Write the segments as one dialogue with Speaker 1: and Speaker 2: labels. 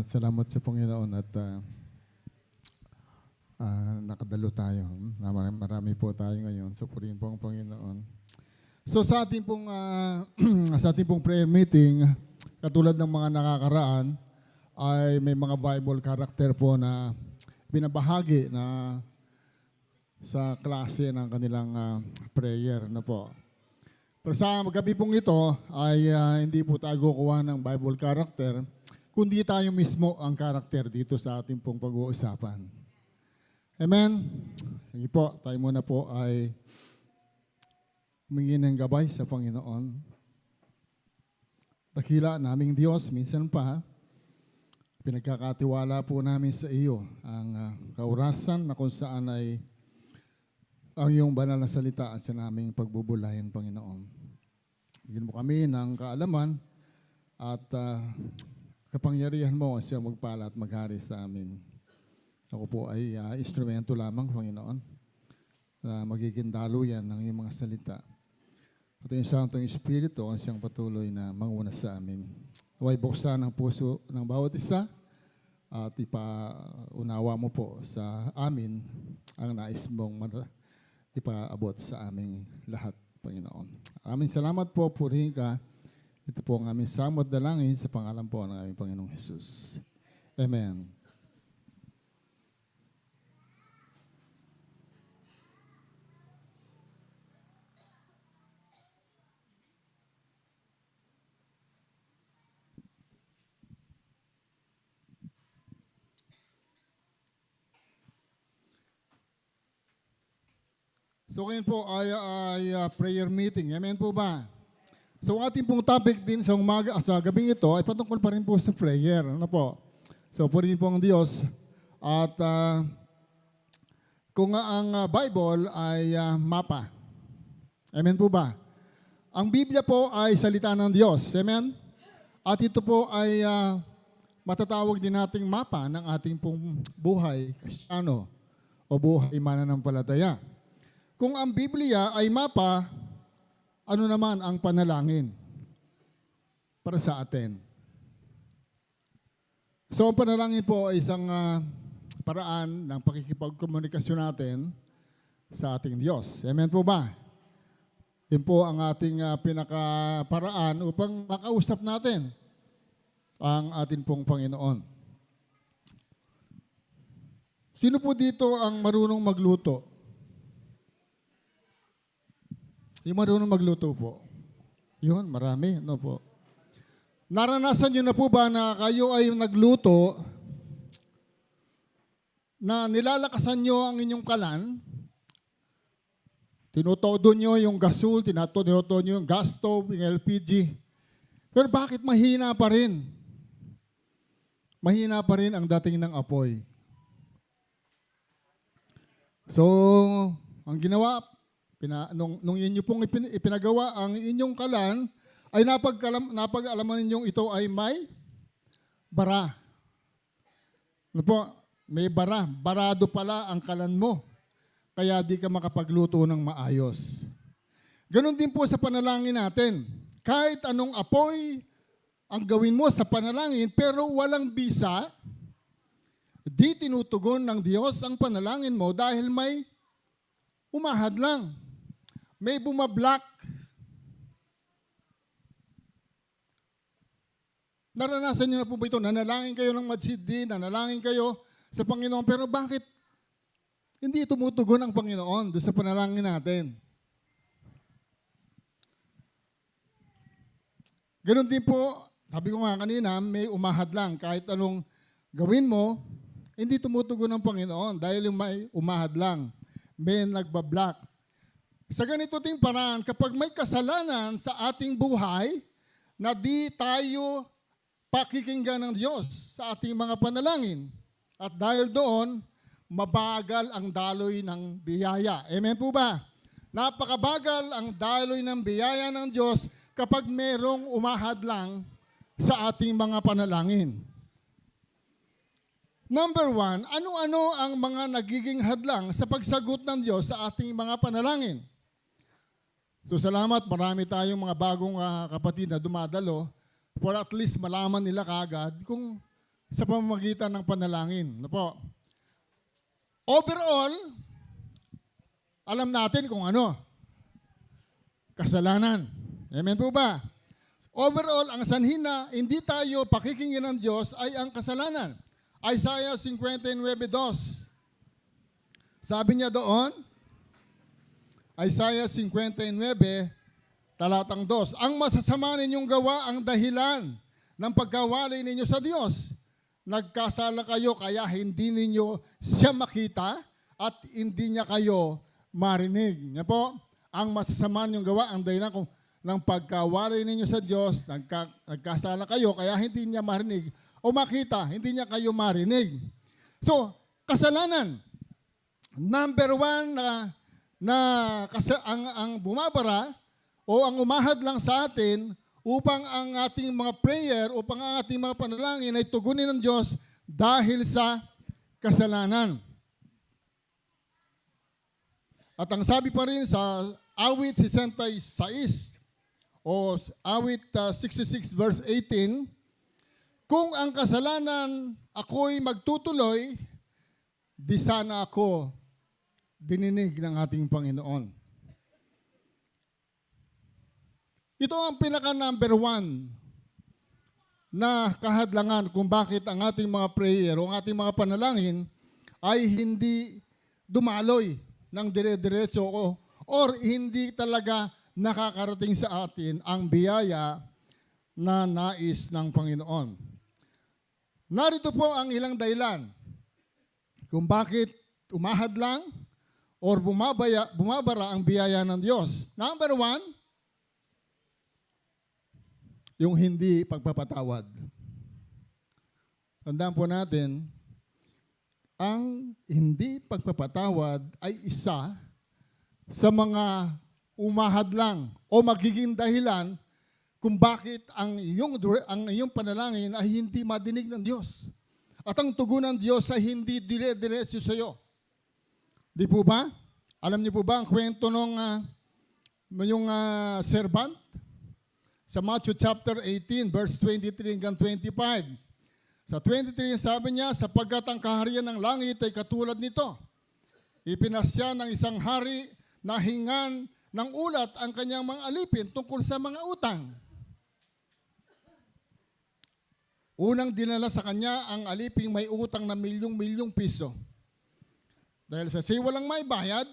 Speaker 1: Salamat sa Panginoon at nakadalo tayo. Marami po tayo ngayon. So, purihin po ang Panginoon. So, sa ating pong, sa ating pong prayer meeting, katulad ng mga nakakaraan, ay may mga Bible character po na binabahagi na sa klase ng kanilang prayer na po. Pero sa gabi pong ito ay hindi po tayo kukuha ng Bible character, kundi tayo mismo ang karakter dito sa ating pong pag-uusapan. Amen? Sige po, tayo muna po ay humingi ng gabay sa Panginoon. Dakila naming Diyos, minsan pa, pinagkakatiwala po namin sa iyo ang kaurasan na kung saan ay ang iyong banal na salita at sa naming pagbubulayan, Panginoon. Bigyan mo kami ng kaalaman at kapangyarihan mo siya magpala at maghari sa amin. Ako po ay instrumento lamang, Panginoon, na magiging daluyan ng iyong mga salita. At yung Santong Espiritu ang siyang patuloy na manguna sa amin. Huwag buksan ang puso ng bawat isa at ipaunawa mo po sa amin ang nais mong ipaabot sa aming lahat, Panginoon. Aming salamat po, purihin ka. Ito po ang aming samot dalangin sa pangalan po ng aming Panginoong Jesus. Amen. So ngayon po ay prayer meeting. Amen po ba? So ating pong topic din sa umaga, sa gabing ito ay patungkol pa rin po sa prayer. Ano po? So purihin po ang Diyos. At kung ang Bible ay mapa. Amen po ba? Ang Biblia po ay salita ng Diyos. Amen? At ito po ay matatawag din nating mapa ng ating pong buhay, Kristiyano, o buhay mananampalataya. Kung ang Biblia ay mapa, ano naman ang panalangin para sa atin? So ang panalangin po ay isang paraan ng pakikipagkomunikasyon natin sa ating Diyos. Amen po ba? Yan po ang ating pinakaparaan upang makausap natin ang ating pong Panginoon. Sino po dito ang marunong magluto? Yung marunong magluto po. Yun, marami. No po. Naranasan nyo na po ba na kayo ay nagluto na nilalakasan nyo ang inyong kalan? Tinutodo nyo yung gasol, tinutodo nyo yung gas stove, yung LPG. Pero bakit mahina pa rin? Mahina pa rin ang dating ng apoy. So, ang ginawa, nung inyo pong ipinagawa ang inyong kalan, ay napag-alaman ninyong ito ay may bara. Ano po? May bara. Barado pala ang kalan mo. Kaya di ka makapagluto ng maayos. Ganon din po sa panalangin natin. Kahit anong apoy ang gawin mo sa panalangin, pero walang bisa, di tinutugon ng Diyos ang panalangin mo dahil may umahad lang. May bumablock. Naranasan niyo na po ba ito? Nanalangin kayo ng madsiddi, nanalangin kayo sa Panginoon, pero bakit hindi tumutugon ang Panginoon doon sa panalangin natin? Ganon din po, sabi ko nga kanina, may umahad lang. Kahit anong gawin mo, hindi tumutugon ang Panginoon dahil may umahad lang. May nagbablock. Sa ganito ting paraan, kapag may kasalanan sa ating buhay, na di tayo pakikinggan ng Diyos sa ating mga panalangin. At dahil doon, mabagal ang daloy ng biyaya. Amen po ba? Napakabagal ang daloy ng biyaya ng Diyos kapag merong umahad lang sa ating mga panalangin. Number 1, ano-ano ang mga nagiging hadlang sa pagsagot ng Diyos sa ating mga panalangin? So salamat, marami tayong mga bagong kapatid na dumadalo for at least malaman nila kaagad kung sa pamamagitan ng panalangin. Ano po? Overall, alam natin kung ano. Kasalanan. Amen po ba? Overall, ang sanhin na hindi tayo pakikinggan ng Diyos ay ang kasalanan. Isaiah 59:2. Sabi niya doon, Isaiah 59, talatang 2, ang masasama ninyong gawa ang dahilan ng pagkawalay ninyo sa Diyos. Nagkasala kayo kaya hindi ninyo siya makita at hindi niya kayo marinig. Nga po, ang masasama ninyong gawa ang dahilan ng pagkawalay ninyo sa Diyos. Nagkasala kayo kaya hindi niya marinig o makita, hindi niya kayo marinig. So, kasalanan. Number one ang bumabara o ang umahad lang sa atin upang ang ating mga prayer, upang ang ating mga panalangin ay tugunin ng Diyos dahil sa kasalanan. At ang sabi pa rin sa awit 66 o awit 66 verse 18, kung ang kasalanan ako'y magtutuloy, di sana ako dininig ng ating Panginoon. Ito ang pinaka number one na kahadlangan kung bakit ang ating mga prayer o ang ating mga panalangin ay hindi dumaloy ng dire-diretso or hindi talaga nakakarating sa atin ang biyaya na nais ng Panginoon. Narito po ang ilang dahilan kung bakit umahad lang or bumabara ang biyaya ng Diyos. Number one, yung hindi pagpapatawad. Tandaan po natin, ang hindi pagpapatawad ay isa sa mga umahad lang o magiging dahilan kung bakit ang iyong panalangin ay hindi madinig ng Diyos. At ang tugon ng Diyos ay hindi dire-diretso sa iyo. Di po ba? Alam niyo po ba ang kwento ng servant? Sa Matthew chapter 18, verse 23 hanggang 25. Sa 23, sabi niya, sapagkat ang kaharian ng langit ay katulad nito. Ipinasya ng isang hari na hingan ng ulat ang kanyang mga alipin tungkol sa mga utang. Unang dinala sa kanya ang aliping may utang na milyong-milyong piso. Dahil sa siya walang may bayad,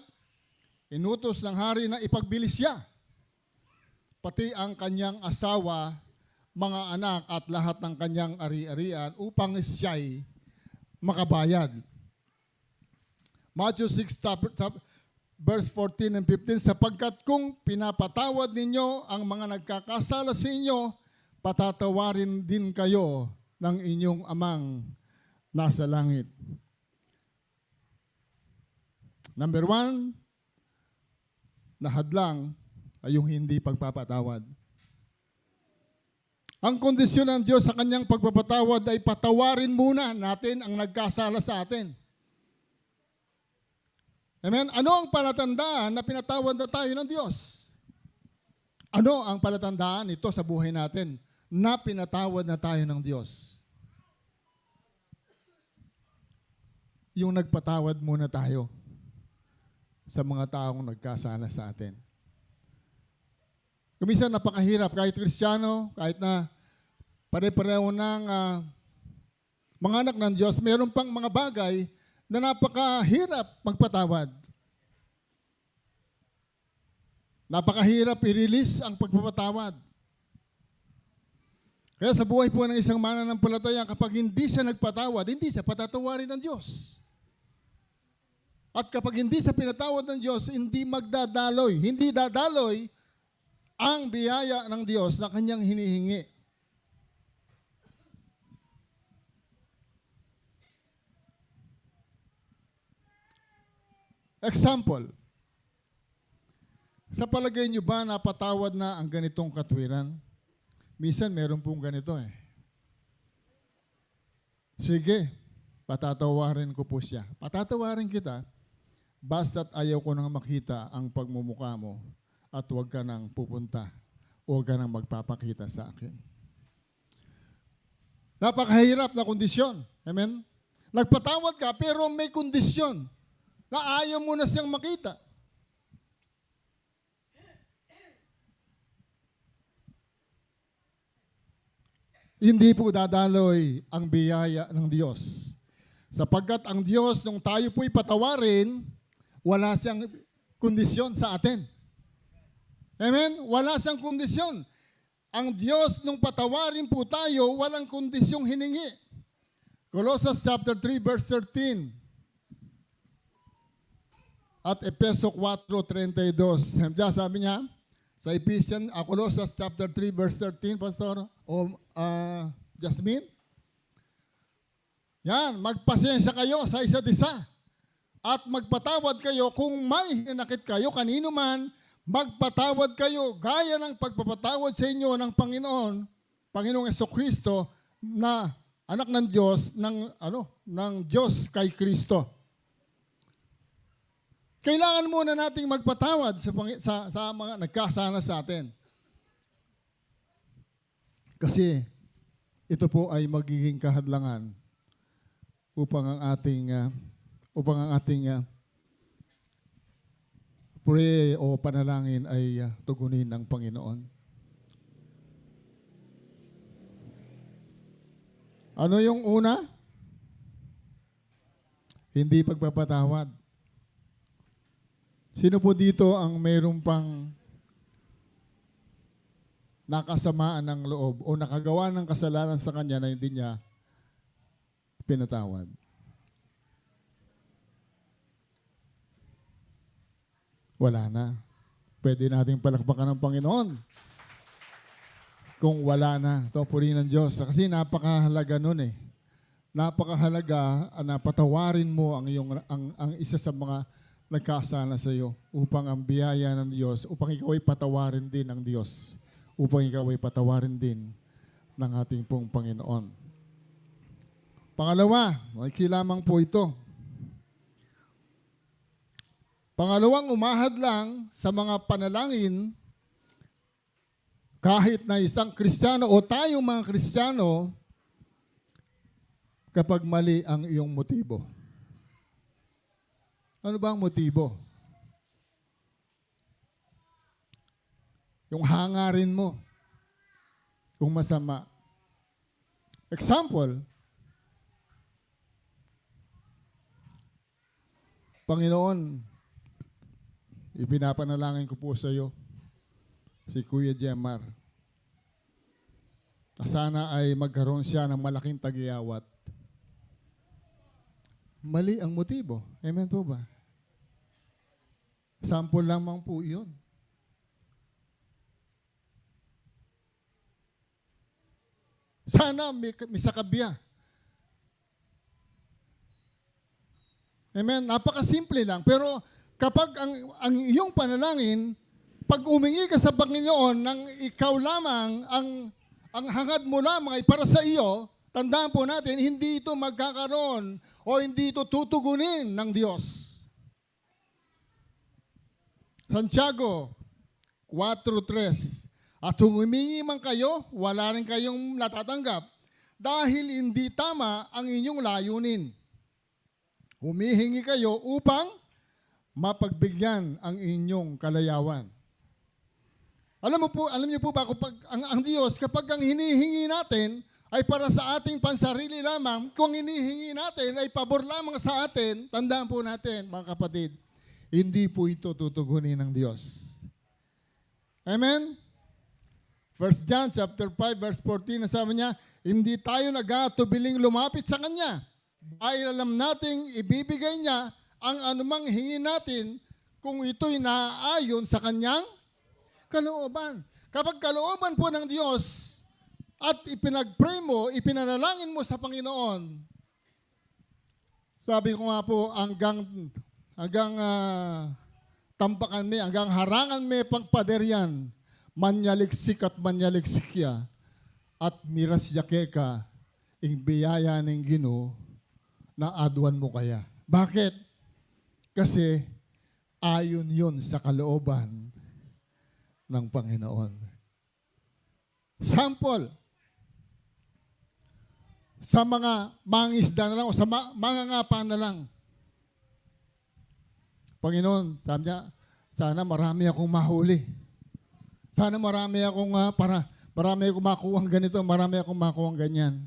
Speaker 1: inutos ng hari na ipagbilis siya. Pati ang kanyang asawa, mga anak at lahat ng kanyang ari-arian upang siya'y makabayad. Matthew 6, verse 14 and 15, sapagkat kung pinapatawad ninyo ang mga nagkakasala sa inyo, patatawarin din kayo ng inyong amang nasa langit. Number one, nahadlang ay yung hindi pagpapatawad. Ang kondisyon ng Diyos sa kanyang pagpapatawad ay patawarin muna natin ang nagkasala sa atin. Amen? Ano ang palatandaan na pinatawad na tayo ng Diyos? Ano ang palatandaan ito sa buhay natin na pinatawad na tayo ng Diyos? Yung nagpatawad muna tayo sa mga taong nagkasala sa atin. Kuminsan napakahirap kahit Kristiyano, kahit na pare-pareho ng mga anak ng Diyos, mayroon pang mga bagay na napakahirap magpatawad. Napakahirap i-release ang pagpapatawad. Kaya sa buhay po ng isang mananampalataya, kapag hindi siya nagpatawad, hindi siya patatawarin ng Diyos. At kapag hindi siya pinatawad ng Diyos, hindi magdadaloy. Hindi dadaloy ang biyaya ng Diyos na kanyang hinihingi. Example, sa palagay niyo ba napatawad na ang ganitong katwiran? Minsan meron pong ganito eh. Sige, patatawarin ko po siya. Patatawarin kita, basta't ayaw ko nang makita ang pagmumukha mo at huwag ka nang pupunta o huwag ka nang magpapakita sa akin. Napakahirap na kondisyon. Amen? Nagpatawad ka pero may kondisyon na ayaw mo na siyang makita. Hindi po dadaloy ang biyaya ng Diyos. Sapagkat ang Diyos, nung tayo po'y patawarin, wala siyang kondisyon sa atin. Amen? Wala siyang kondisyon. Ang Diyos, nung patawarin po tayo, walang kondisyong hiningi. Colossus chapter 3, verse 13. At Efeso 4:32. Diyan sabi niya, sa Ephesians, Colossus chapter 3, verse 13, Pastor, Jasmine. Yan, magpasensya kayo sa isa't isa. At magpatawad kayo kung may hinanakit kayo, kanino man, magpatawad kayo gaya ng pagpapatawad sa inyo ng Panginoong Jesucristo na anak ng Diyos, ng Diyos kay Kristo. Kailangan muna nating magpatawad sa mga nagkasala sa atin. Kasi ito po ay magiging kahadlangan upang ang ating pray o panalangin ay tugunin ng Panginoon. Ano yung una? Hindi pagpapatawad. Sino po dito ang mayroong pang nakasamaan ng loob o nakagawa ng kasalanan sa kanya na hindi niya pinatawad? Wala na. Pwede nating palakpakan ng Panginoon. Kung wala na, ito purihin ng Diyos. Kasi napakahalaga nun eh. Napakahalaga na patawarin mo ang isa sa mga nagkasala sa iyo upang ang biyaya ng Diyos, upang ikaw ay patawarin din ng Diyos, upang ikaw ay patawarin din ng ating pong Panginoon. Pangalawa, maiki lamang po ito. Pangalawang, umahad lang sa mga panalangin kahit na isang Kristiyano o tayong mga Kristiyano kapag mali ang iyong motibo. Ano ba ang motibo? Yung hangarin mo. Kung masama. Example, Panginoon, ipinapanalangin ko po sa iyo si Kuya Jemar. Sana ay magkaroon siya ng malaking tagiyawat. Mali ang motibo. Amen po ba? Sample lamang po yun. Sana may sakabya. Amen? Napakasimple lang. Pero kapag ang iyong panalangin, pag umingi ka sa Panginoon nang ikaw lamang, ang hangad mo lamang ay para sa iyo, tandaan po natin, hindi ito magkakaroon o hindi ito tutugunin ng Diyos. Santiago 4:3. At humihingi man kayo, wala rin kayong natatanggap dahil hindi tama ang inyong layunin. Humihingi kayo upang mapagbigyan ang inyong kalayawan. Alam niyo po ba kapag ang Diyos, kapag ang hinihingi natin ay para sa ating pansarili lamang, kung hinihingi natin ay pabor lamang sa atin, tandaan po natin, mga kapatid, hindi po ito tutugunin ng Diyos. Amen? 1 John chapter 5 verse 14, sabi niya, hindi tayo nag-aatubiling lumapit sa Kanya dahil alam nating ibibigay niya ang anumang hingin natin kung ito'y naaayon sa Kanyang kalooban. Kapag kalooban po ng Diyos at ipinag-pray mo, ipinanalangin mo sa Panginoon, sabi ko nga po, hanggang tampakan me, hanggang harangan me pagpaderyan, manyaliksik at manyaliksikya, at miras yakeka, ing biyaya ng Ginoo, na aduan mo kaya. Bakit? Kasi ayon yun sa kalooban ng Panginoon. Sample, sa mga mangingisda na lang o sa mangangapa na lang. Panginoon, sabi niya, sana marami akong mahuli. Sana marami akong marami akong makuha ganito, marami akong makuha ganyan.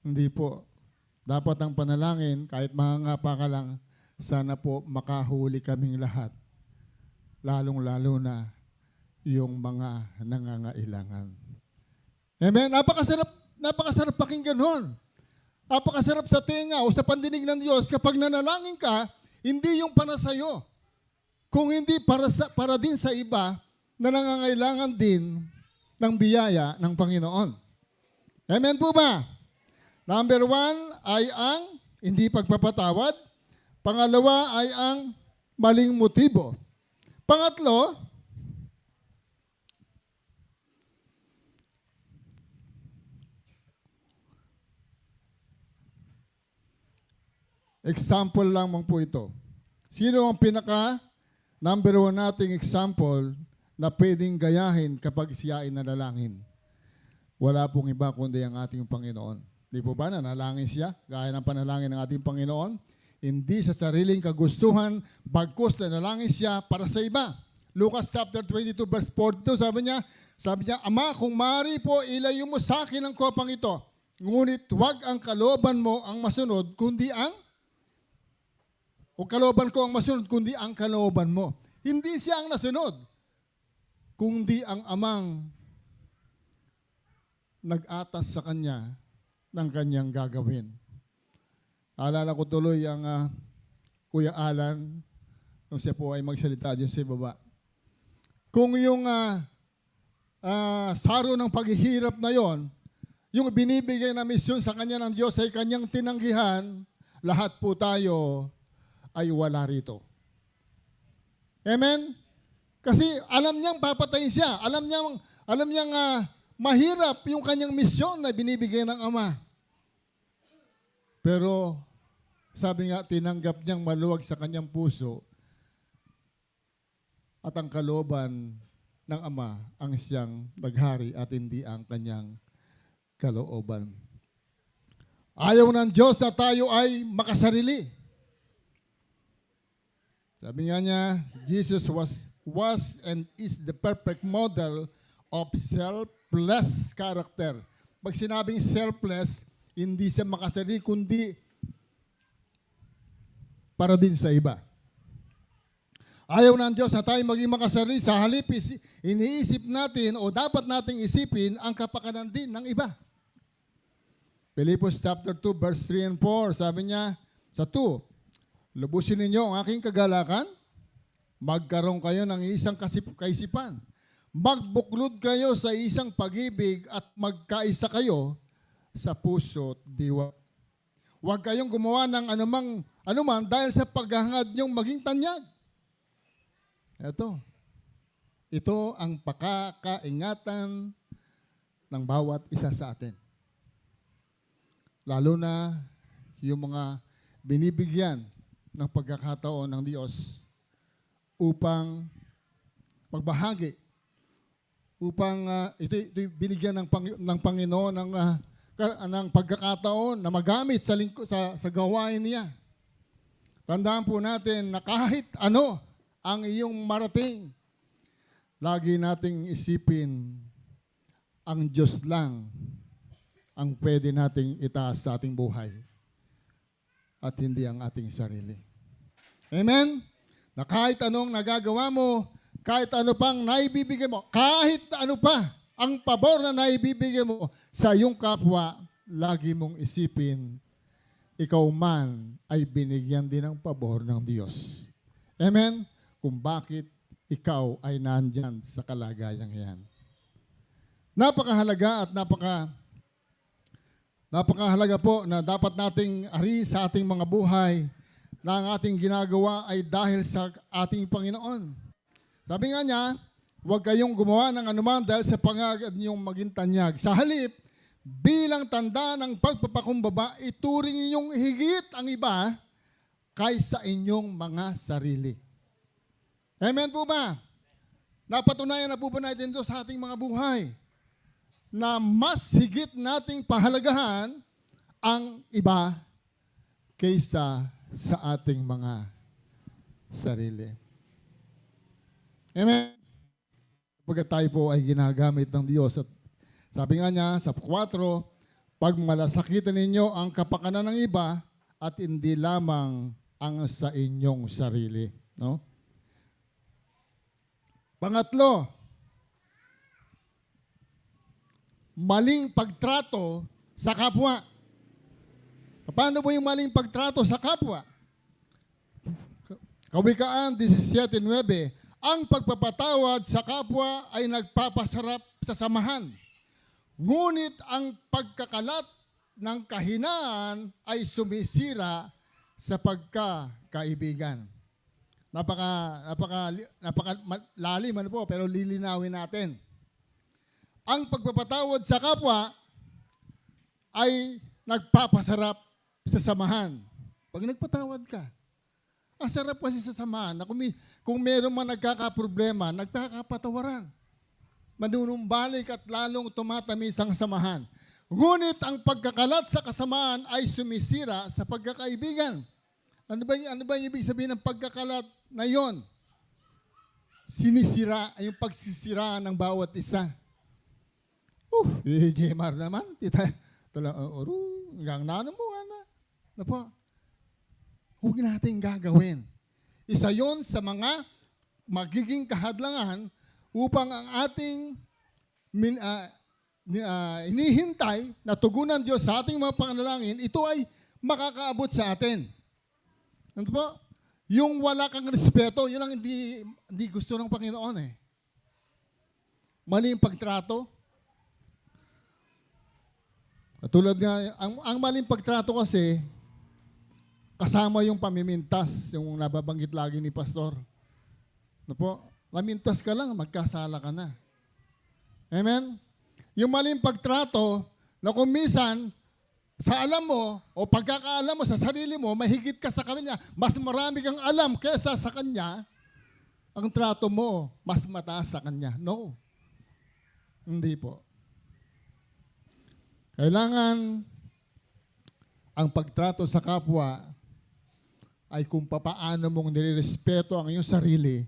Speaker 1: Hindi po. Dapat ang panalangin, kahit mangangapa ka lang, sana po makahuli kaming lahat. Lalong-lalo na yung mga nangangailangan. Amen? Napakasarap pakinggan nun. Napakasarap sa tinga o sa pandinig ng Diyos kapag nanalangin ka, hindi yung para sa'yo. Kung hindi para din sa iba na nangangailangan din ng biyaya ng Panginoon. Amen po ba? Number 1 ay ang hindi pagpapatawad. Pangalawa ay ang maling motibo. Pangatlo, example lamang po ito. Sino ang number 1 nating example na pwedeng gayahin kapag siya ay nanalangin? Wala pong iba kundi ang ating Panginoon. Di po ba nanalangin siya? Gaya ng panalangin ng ating Panginoon. Hindi sa sariling kagustuhan, bagkus nanalangin siya para sa iba. Lucas chapter 22 verse 42, sabi niya, Ama, kung maaari po, ilayo mo sa akin ang kopang ito. Ngunit huwag ang kalooban mo ang masunod, kundi ang kalooban ko ang masunod, kundi ang kalooban mo. Hindi siya ang nasunod, kundi ang amang nag-atas sa kanya ng kanyang gagawin. Alala ko tuloy ang Kuya Alan, nung siya po ay magsalita dyan sa baba. Kung yung saro ng paghihirap na yon, yung binibigay na misyon sa kanya ng Diyos ay kanyang tinanggihan, lahat po tayo ay wala rito. Amen? Kasi alam niyang papatayin siya. Alam niyang mahirap yung kanyang misyon na binibigay ng Ama. Pero sabi nga, tinanggap niyang maluwag sa kanyang puso at ang kalooban ng Ama ang siyang naghari at hindi ang kanyang kalooban. Ayaw ng Diyos na tayo ay makasarili. Sabi nga niya, Jesus was and is the perfect model of selfless character. Pag sinabing selfless, hindi siya makasarili, kundi para din sa iba. Ayaw ng Diyos na tayo maging makasarili, sa halip iniisip natin o dapat nating isipin ang kapakanan din ng iba. Philippians chapter 2 verse 3 and 4, sabi niya sa 2, lubusin ninyo ang aking kagalakan, magkaroon kayo ng isang kaisipan, magbuklod kayo sa isang pag-ibig at magkaisa kayo sa puso at diwa. Huwag kayong gumawa ng anuman dahil sa paghahangad niyong maging tanyag. Ito ang pakakaingatan ng bawat isa sa atin. Lalo na yung mga binibigyan ng pagkakataon ng Diyos upang magbahagi, upang ito binigyan ng Panginoon ng pagkakataon na magamit sa gawain niya. Tandaan po natin na kahit ano ang iyong marating, lagi nating isipin ang Diyos lang ang pwede nating itaas sa ating buhay at hindi ang ating sarili. Amen? Na kahit anong nagagawa mo, kahit ano pang naibibigay mo, kahit ano pa ang pabor na naibibigay mo sa iyong kapwa, lagi mong isipin, ikaw man ay binigyan din ng pabor ng Diyos. Amen? Kung bakit ikaw ay nandyan sa kalagayang yan. Napakahalaga at napakahalaga po na dapat nating ari sa ating mga buhay na ang ating ginagawa ay dahil sa ating Panginoon. Sabi nga niya, huwag kayong gumawa ng anuman dahil sa pangagad niyong maging tanyag. Sa halip, bilang tanda ng pagpapakumbaba, ituring ninyong higit ang iba kaysa inyong mga sarili. Amen po ba? Napatunayan na po ba natin ito sa ating mga buhay? na mas higit nating pahalagahan ang iba kaysa sa ating mga sarili. Amen? Pagkat tayo po ay ginagamit ng Diyos. At sabi nga niya sa 4, pag malasakitan ninyo ang kapakanan ng iba at hindi lamang ang sa inyong sarili. No? Pangatlo, maling pagtrato sa kapwa. Paano po yung maling pagtrato sa kapwa? Kawikaan 17:9, ang pagpapatawad sa kapwa ay nagpapasarap sa samahan. Ngunit ang pagkakalat ng kahinaan ay sumisira sa pagkakaibigan. Napaka lalim ano po, pero lilinawin natin. Ang pagpapatawad sa kapwa ay nagpapasarap sa samahan. Pag nagpatawad ka, ang sarap kasi sa samahan na kung meron man nagkakaproblema, nagkakapatawaran. Manunumbalik at lalong tumatamis ang samahan. Ngunit ang pagkakalat sa kasamaan ay sumisira sa pagkakaibigan. Ano ba yung ibig sabihin ng pagkakalat na yon? Sinisira, yung pagsisira ng bawat isa. Jemar naman, hanggang nanamuhan na. Ano po? Huwag natin gagawin. Isa yon sa mga magiging kahadlangan upang ang ating inihintay na tugunan Diyos sa ating mga panalangin, ito ay makakaabot sa atin. Ano po? Yung wala kang respeto, yun ang hindi gusto ng Panginoon eh. Mali yung pagtrato. Katulad nga, ang maling pagtrato kasi, kasama yung pamimintas, yung nababanggit lagi ni Pastor. Ano po? Mamintas ka lang, magkasala ka na. Amen? Yung maling pagtrato, na kung minsan, sa alam mo, o pagkakaalam mo sa sarili mo, mahigit ka sa kanya, mas marami kang alam kesa sa kanya, ang trato mo, mas mataas sa kanya. No. Hindi po. Kailangan ang pagtrato sa kapwa ay kung papaano mong nirerespeto ang iyong sarili,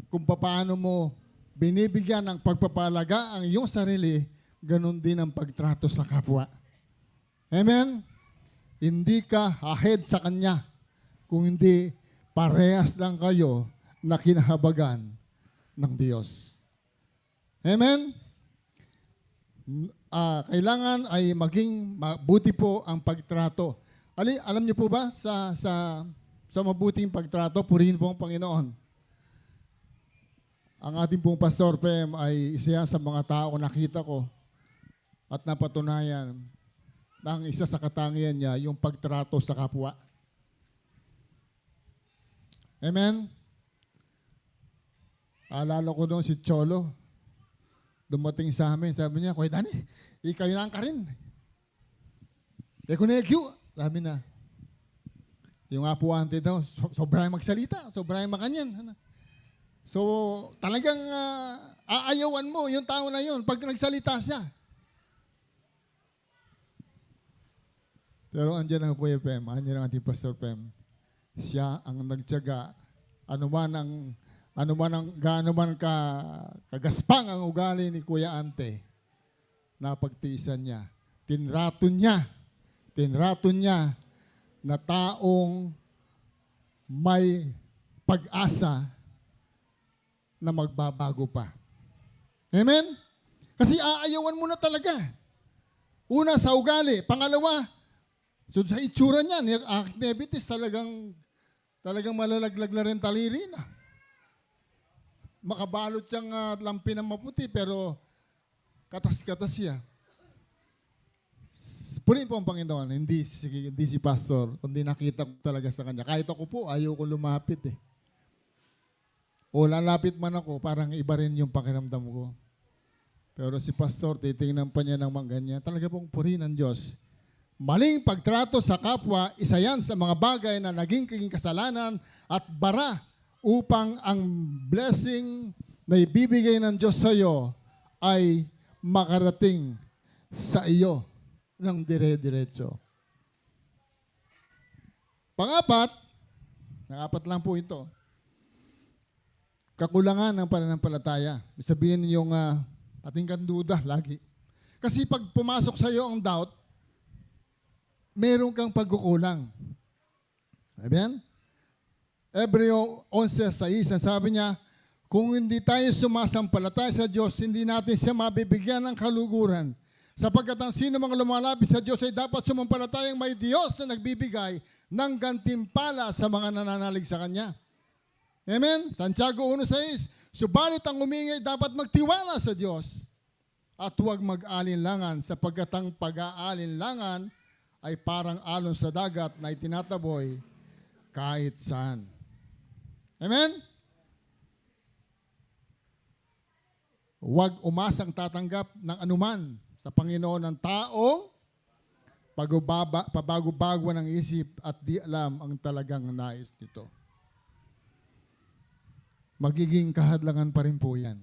Speaker 1: kung papaano mo binibigyan ng pagpapalaga ang iyong sarili, ganun din ang pagtrato sa kapwa. Amen? Hindi ka ahead sa kanya, kung hindi parehas lang kayo na kinahabagan ng Diyos. Amen? Kailangan ay maging mabuti po ang pagtrato. Alam niyo po ba sa mabuting pagtrato, purihin po ang Panginoon. Ang ating pong Pastor Pem ay isa sa mga tao nakita ko at napatunayan ng isa sa katangian niya, yung pagtrato sa kapwa. Amen? Alala ko doon si Cholo. Dumating sa amin, sabi niya, Kuya Dani, ikaw yun ka rin. Ekunegyo, sabi na. Yung apuante daw, sobrang magsalita, sobrang makanyan. So, talagang aayawan mo yung tao na yun pag nagsalita siya. Pero andyan ang Kuya Pem, andyan ang ating Pastor Pem. Siya ang nagtiyaga, gaano man kagaspang ang ugali ni Kuya Ante, napagtiisan niya. Tinrato niya na taong may pag-asa na magbabago pa. Amen? Kasi aayawan mo na talaga. Una, sa ugali. Pangalawa, so sa itsura niya, activities talagang malalaglag na rin taliri na. Makabalot siyang lampi ng maputi, pero katas-katas siya. Purihin po ang Panginoon, hindi si Pastor, kundi nakita ko talaga sa kanya. Kahit ako po, ayaw ko lumapit eh. O lalapit man ako, parang iba rin yung pakiramdam ko. Pero si Pastor, titingnan pa niya ng mga ganyan. Talaga pong purihin ng Diyos. Maling pagtrato sa kapwa, isa yan sa mga bagay na naging kasalanan at bara upang ang blessing na ibibigay ng Diyos sa iyo ay makarating sa iyo ng dire-diretso. Pangapat lang po ito, kakulangan ng pananampalataya. Sabihin ninyong ating kanduda lagi. Kasi pag pumasok sa iyo ang doubt, meron kang pagkukulang. Amen? Hebreo 11:6, sabi niya, kung hindi tayo sumasampalataya sa Diyos, hindi natin siya mabibigyan ng kaluguran. Sapagkat ang sino mga lumalapit sa Diyos ay dapat sumampalatayang may Diyos na nagbibigay ng gantimpala sa mga nananalig sa Kanya. Amen? Santiago 1:6, subalit ang humingi dapat magtiwala sa Diyos at huwag mag-alinlangan sapagkat ang pag-aalinlangan ay parang alon sa dagat na itinataboy kahit saan. Amen? Huwag umasang tatanggap ng anuman sa Panginoon ng taong pabago-bago ng isip at di alam ang talagang nais nito. Magiging kahadlangan pa rin po yan.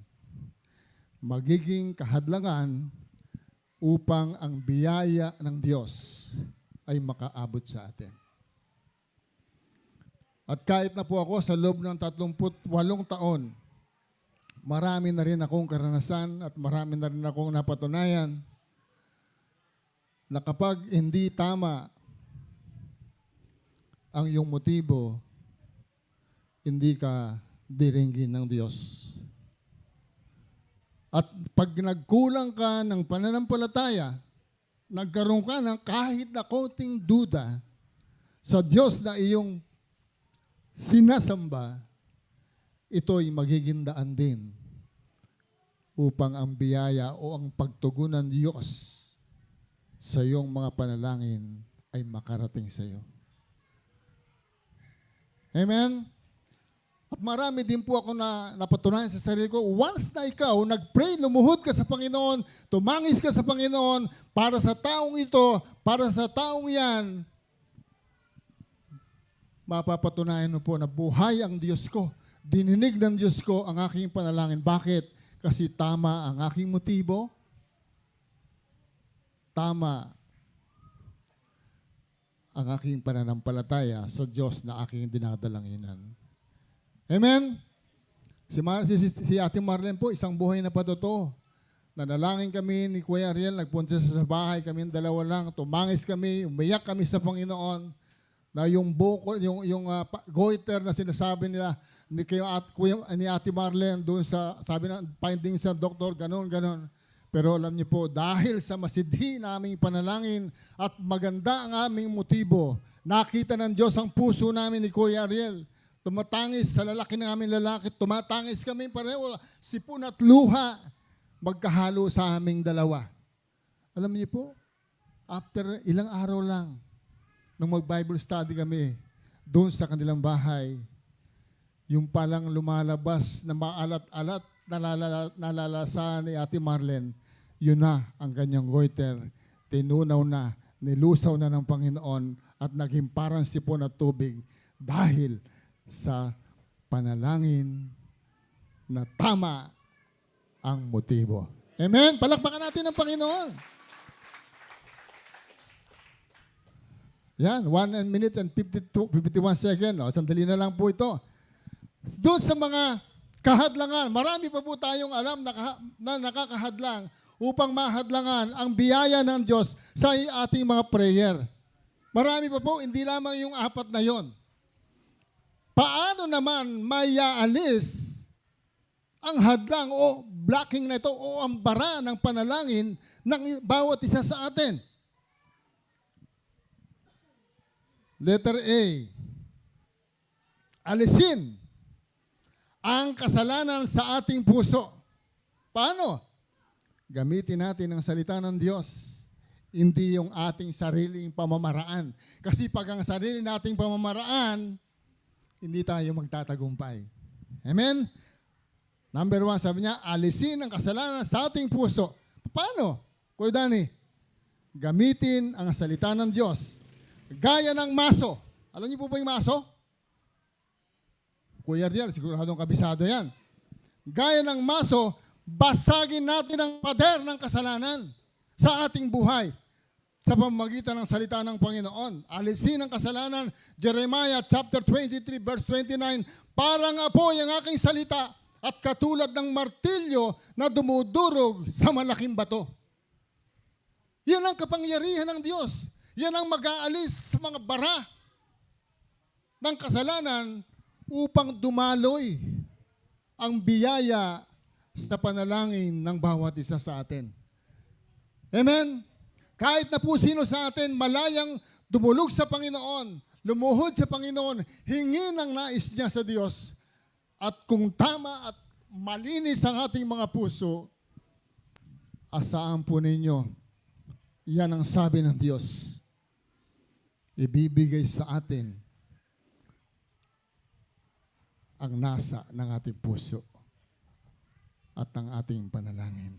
Speaker 1: Magiging kahadlangan upang ang biyaya ng Diyos ay makaabot sa atin. At kahit na po ako sa loob ng 38 taon, marami na rin akong karanasan at marami na rin akong napatunayan na kapag hindi tama ang iyong motibo, hindi ka diringgin ng Diyos. At pag nagkulang ka ng pananampalataya, nagkaroon ka ng kahit na konting duda sa Diyos na iyong sinasamba, ito'y magiging daan din upang ang biyaya o ang pagtugunan ng Diyos sa iyong mga panalangin ay makarating sa iyo. Amen? At marami din po ako na napatunayan sa sarili ko, once na ikaw nag-pray, lumuhod ka sa Panginoon, tumangis ka sa Panginoon, para sa taong ito, para sa taong yan, mapapatunayan mo po na buhay ang Diyos ko. Dininig ng Diyos ko ang aking panalangin. Bakit? Kasi tama ang aking motibo. Tama ang aking pananampalataya sa Diyos na aking dinadalanginan. Amen? Si Ate Marlene po, isang buhay na patotoo. Nanalangin kami ni Kuya Ariel, nagpunta sa bahay, kami dalawa lang, tumangis kami, umiyak kami sa Panginoon, na yung buko, yung goiter na sinasabi nila ni Ate Marlene doon sa, sabi na, finding sa doktor, ganon. Pero alam niyo po, dahil sa masidhi na aming panalangin at maganda ang aming motibo, nakita ng Diyos ang puso namin ni Kuya Ariel. Tumatangis sa lalaki ng aming lalaki, tumatangis kami pareho, sipon at luha, magkahalo sa aming dalawa. Alam niyo po, after ilang araw lang, nung mag-Bible study kami, doon sa kanilang bahay, yung palang lumalabas na maalat-alat, nalalasa ni Ate Marlene, yun na ang kanyang goiter, tinunaw na, nilusaw na ng Panginoon at naging parang sipon at tubig dahil sa panalangin na tama ang motibo. Amen? Palakpakan natin ang Panginoon. Yan, 1 minute and 51 seconds. O, sandali na lang po ito. Doon sa mga kahadlangan, marami pa po tayong alam na nakakahadlang upang mahadlangan ang biyaya ng Diyos sa ating mga prayer. Marami pa po, hindi lamang yung 4 na yon. Paano naman mayaalis ang hadlang o blocking na ito o ang bara ng panalangin ng bawat isa sa atin? Letter A, alisin ang kasalanan sa ating puso. Paano? Gamitin natin ang salita ng Diyos, hindi yung ating sariling pamamaraan. Kasi pag ang sarili nating pamamaraan, hindi tayo magtatagumpay. Amen? Number 1, sabi niya, alisin ang kasalanan sa ating puso. Paano? Kuya Danny, gamitin ang salita ng Diyos. Gaya ng maso. Alam niyo po ba yung maso? Kuya Ariel, siguradong kabisado yan. Gaya ng maso, basagin natin ang pader ng kasalanan sa ating buhay sa pamamagitan ng salita ng Panginoon. Alisin ang kasalanan, Jeremiah chapter 23 verse 29, parang apoy ang aking salita at katulad ng martilyo na dumudurog sa malaking bato. Yan ang kapangyarihan ng Diyos. Yan ang mag-aalis sa mga bara ng kasalanan upang dumaloy ang biyaya sa panalangin ng bawat isa sa atin. Amen? Kahit na po sino sa atin malayang dumulog sa Panginoon, lumuhod sa Panginoon, hingin ang nais niya sa Diyos. At kung tama at malinis ang ating mga puso, asahan po ninyo, yan ang sabi ng Diyos. Ibibigay sa atin ang nasa ng ating puso at ng ating panalangin.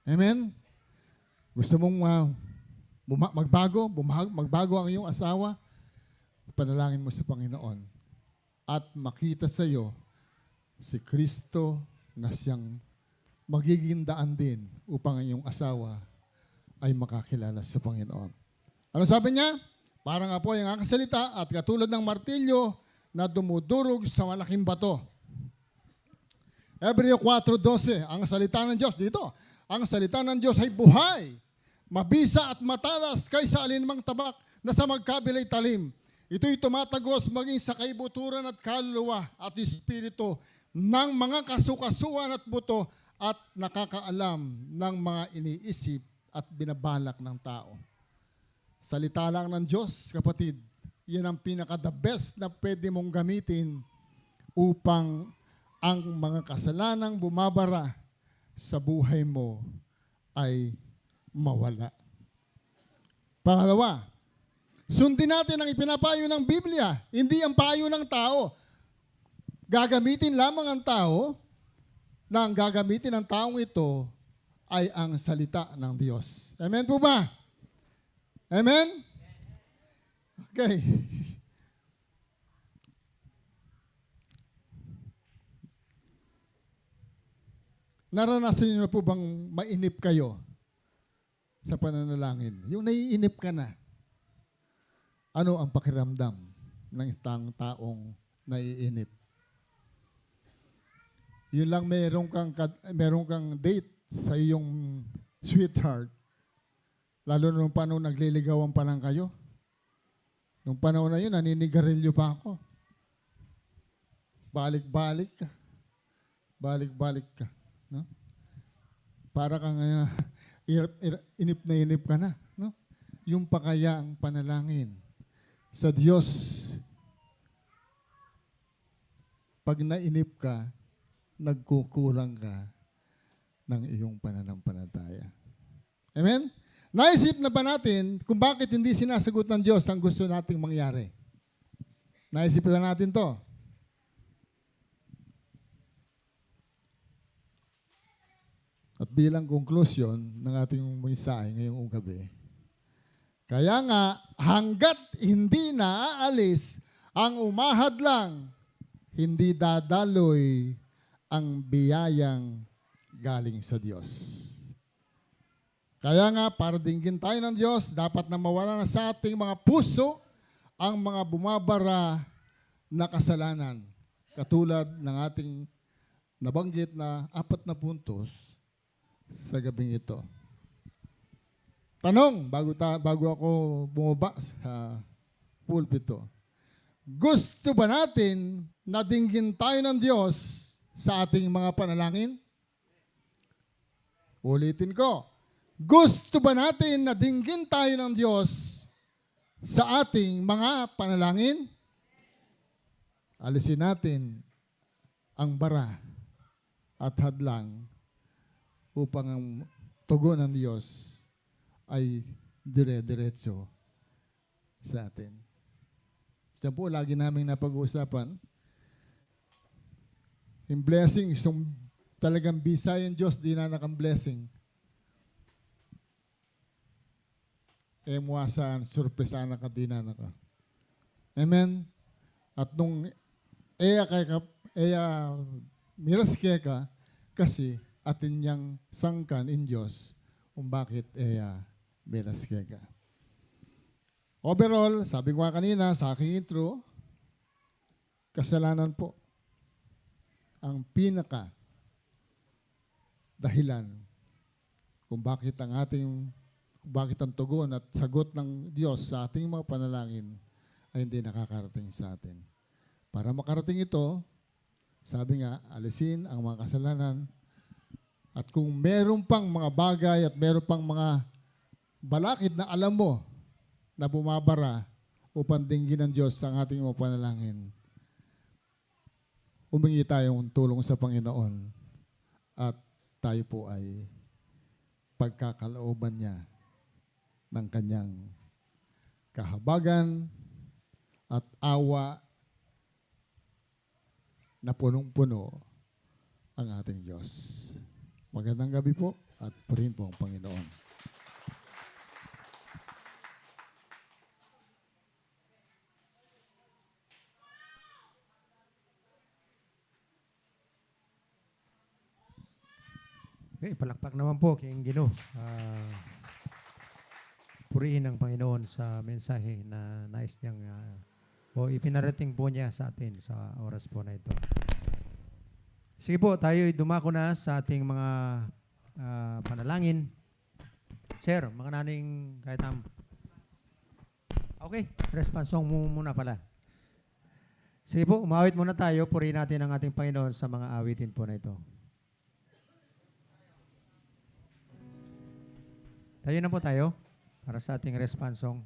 Speaker 1: Amen? Gusto mong magbago ang iyong asawa, panalangin mo sa Panginoon at makita sa iyo si Kristo na siyang magiging daan din upang ang iyong asawa ay makakilala sa Panginoon. Ano sabi niya? Parang apoy ang aking salita at katulad ng martilyo na dumudurog sa malaking bato. Hebreo 4:12, ang salita ng Diyos dito. Ang salita ng Diyos ay buhay, mabisa at matalas kaysa alinmang tabak na sa magkabilay talim. Ito'y tumatagos maging sa kaibuturan at kaluluwa at espiritu ng mga kasukasuan at buto at nakakaalam ng mga iniisip at binabalak ng tao. Salita lang ng Diyos, kapatid, yan ang pinaka-the best na pwede mong gamitin upang ang mga kasalanang bumabara sa buhay mo ay mawala. Pangalawa, sundin natin ang ipinapayo ng Biblia, hindi ang payo ng tao. Gagamitin lamang ang tao na ang gagamitin ng taong ito ay ang salita ng Diyos. Amen po ba? Amen? Okay. Naranasan niyo na po bang mainip kayo sa pananalangin? Yung naiinip ka na, ano ang pakiramdam ng isang taong naiinip? Yun lang meron kang date sa iyong sweetheart. Lalo nung panahon nagliligawan pa lang kayo. Nung panahon na yun, naninigarilyo pa ako. Balik-balik ka. Balik-balik ka. No? Para kang inip na inip ka na. No? Yung pa kaya ang panalangin sa Diyos. Pag nainip ka, nagkukulang ka ng iyong pananampalataya. Amen? Naisip na ba natin kung bakit hindi sinasagot ng Diyos ang gusto nating mangyari? Naisip na natin to. At bilang conclusion ng ating mensahe ngayong gabi, kaya nga hanggat hindi naaalis ang umahad lang, hindi dadaloy ang biyayang galing sa Diyos. Kaya nga, para dinggin tayo ng Diyos, dapat na mawala na sa ating mga puso ang mga bumabara na kasalanan. Katulad ng ating nabanggit na 4 na puntos sa gabing ito. Tanong, bago ako bumaba sa pulpito. Gusto ba natin na dinggin tayo ng Diyos sa ating mga panalangin? Ulitin ko. Gusto ba natin na dinggin tayo ng Diyos sa ating mga panalangin? Alisin natin ang bara at hadlang upang ang tugon ng Diyos ay dire-diretso sa atin. Ito po, lagi namin napag-uusapan. Yung blessing, yung talagang bisa yung Diyos, di na nakang blessing. Muwasan, surpresan na ka, di na naka. Amen? At nung miras ka, kasi atin niyang sangkan in Diyos kung bakit belaske ka. Overall, sabi ko nga kanina sa aking intro, kasalanan po ang pinaka dahilan kung bakit ang tugon at sagot ng Diyos sa ating mga panalangin ay hindi nakakarating sa atin. Para makarating ito, sabi nga, alisin ang mga kasalanan at kung meron pang mga bagay at meron pang mga balakid na alam mo na bumabara upang dinggin ng Diyos ang ating mga panalangin, humingi tayong tulong sa Panginoon at tayo po ay pagkakalooban niya ng kanyang kahabagan at awa na punong-puno ang ating Diyos. Magandang gabi po at purihin po ang Panginoon.
Speaker 2: Okay, palakpak naman po kay Ginoo. Purihin ang Panginoon sa mensahe na nais niyang o ipinarating po niya sa atin sa oras po na ito. Sige po, tayo dumako na sa ating mga panalangin. Sir, mga naning kahit okay, response song muna pala. Sige po, umawit muna tayo. Purihin natin ang ating Panginoon sa mga awitin po na ito. Tayo na po tayo para sa ating response song.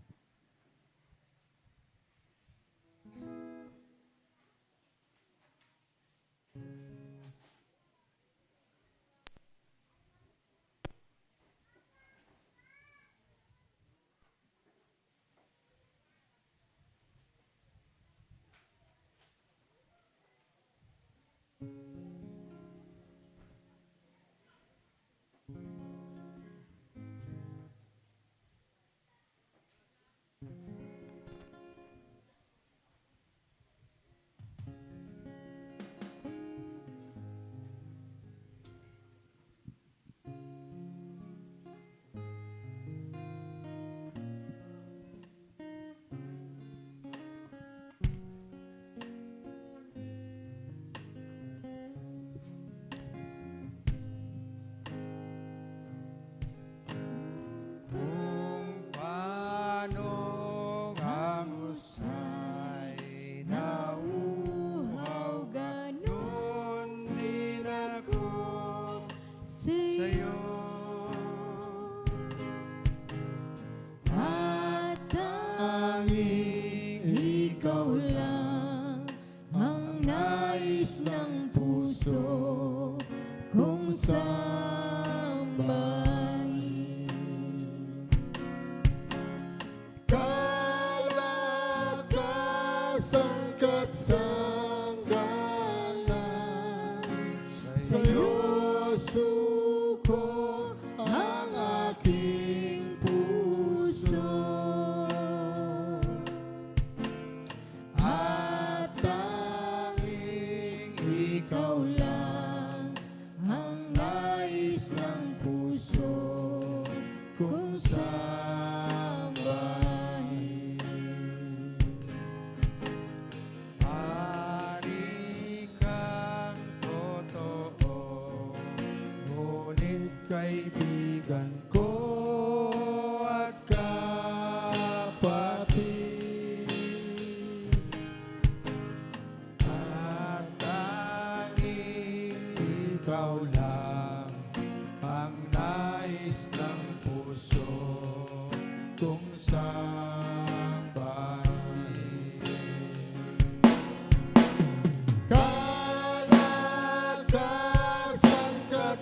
Speaker 3: Kaibigan ko at kapatid, at tanging ikaw lang ang nais ng puso kung sambahin. Kalakasan ka't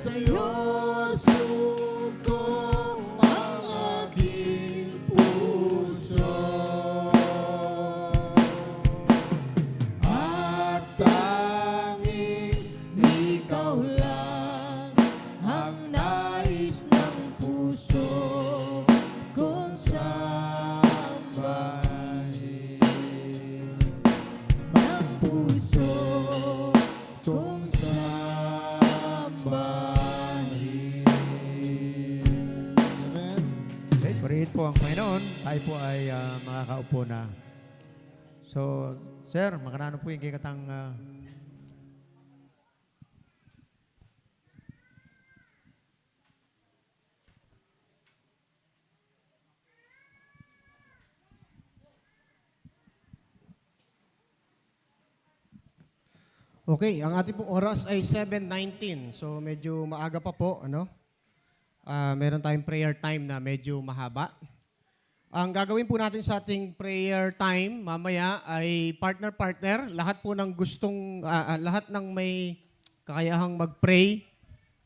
Speaker 3: sa'yo suko ang aking puso. At tanging ikaw lang ang nais ng puso kung sambahin. Ng puso kung sambahin.
Speaker 1: Amen.
Speaker 2: Okay, purihin po ang Panginoon. Tayo po ay makakaupo na. So, sir, makanano po yung kikatang
Speaker 3: Okay, ang ating pong oras ay 7:19. So medyo maaga pa po, ano? Meron tayong prayer time na medyo mahaba. Ang gagawin po natin sa ating prayer time mamaya ay partner-partner. Lahat po ng gustong, lahat ng may kakayahang mag-pray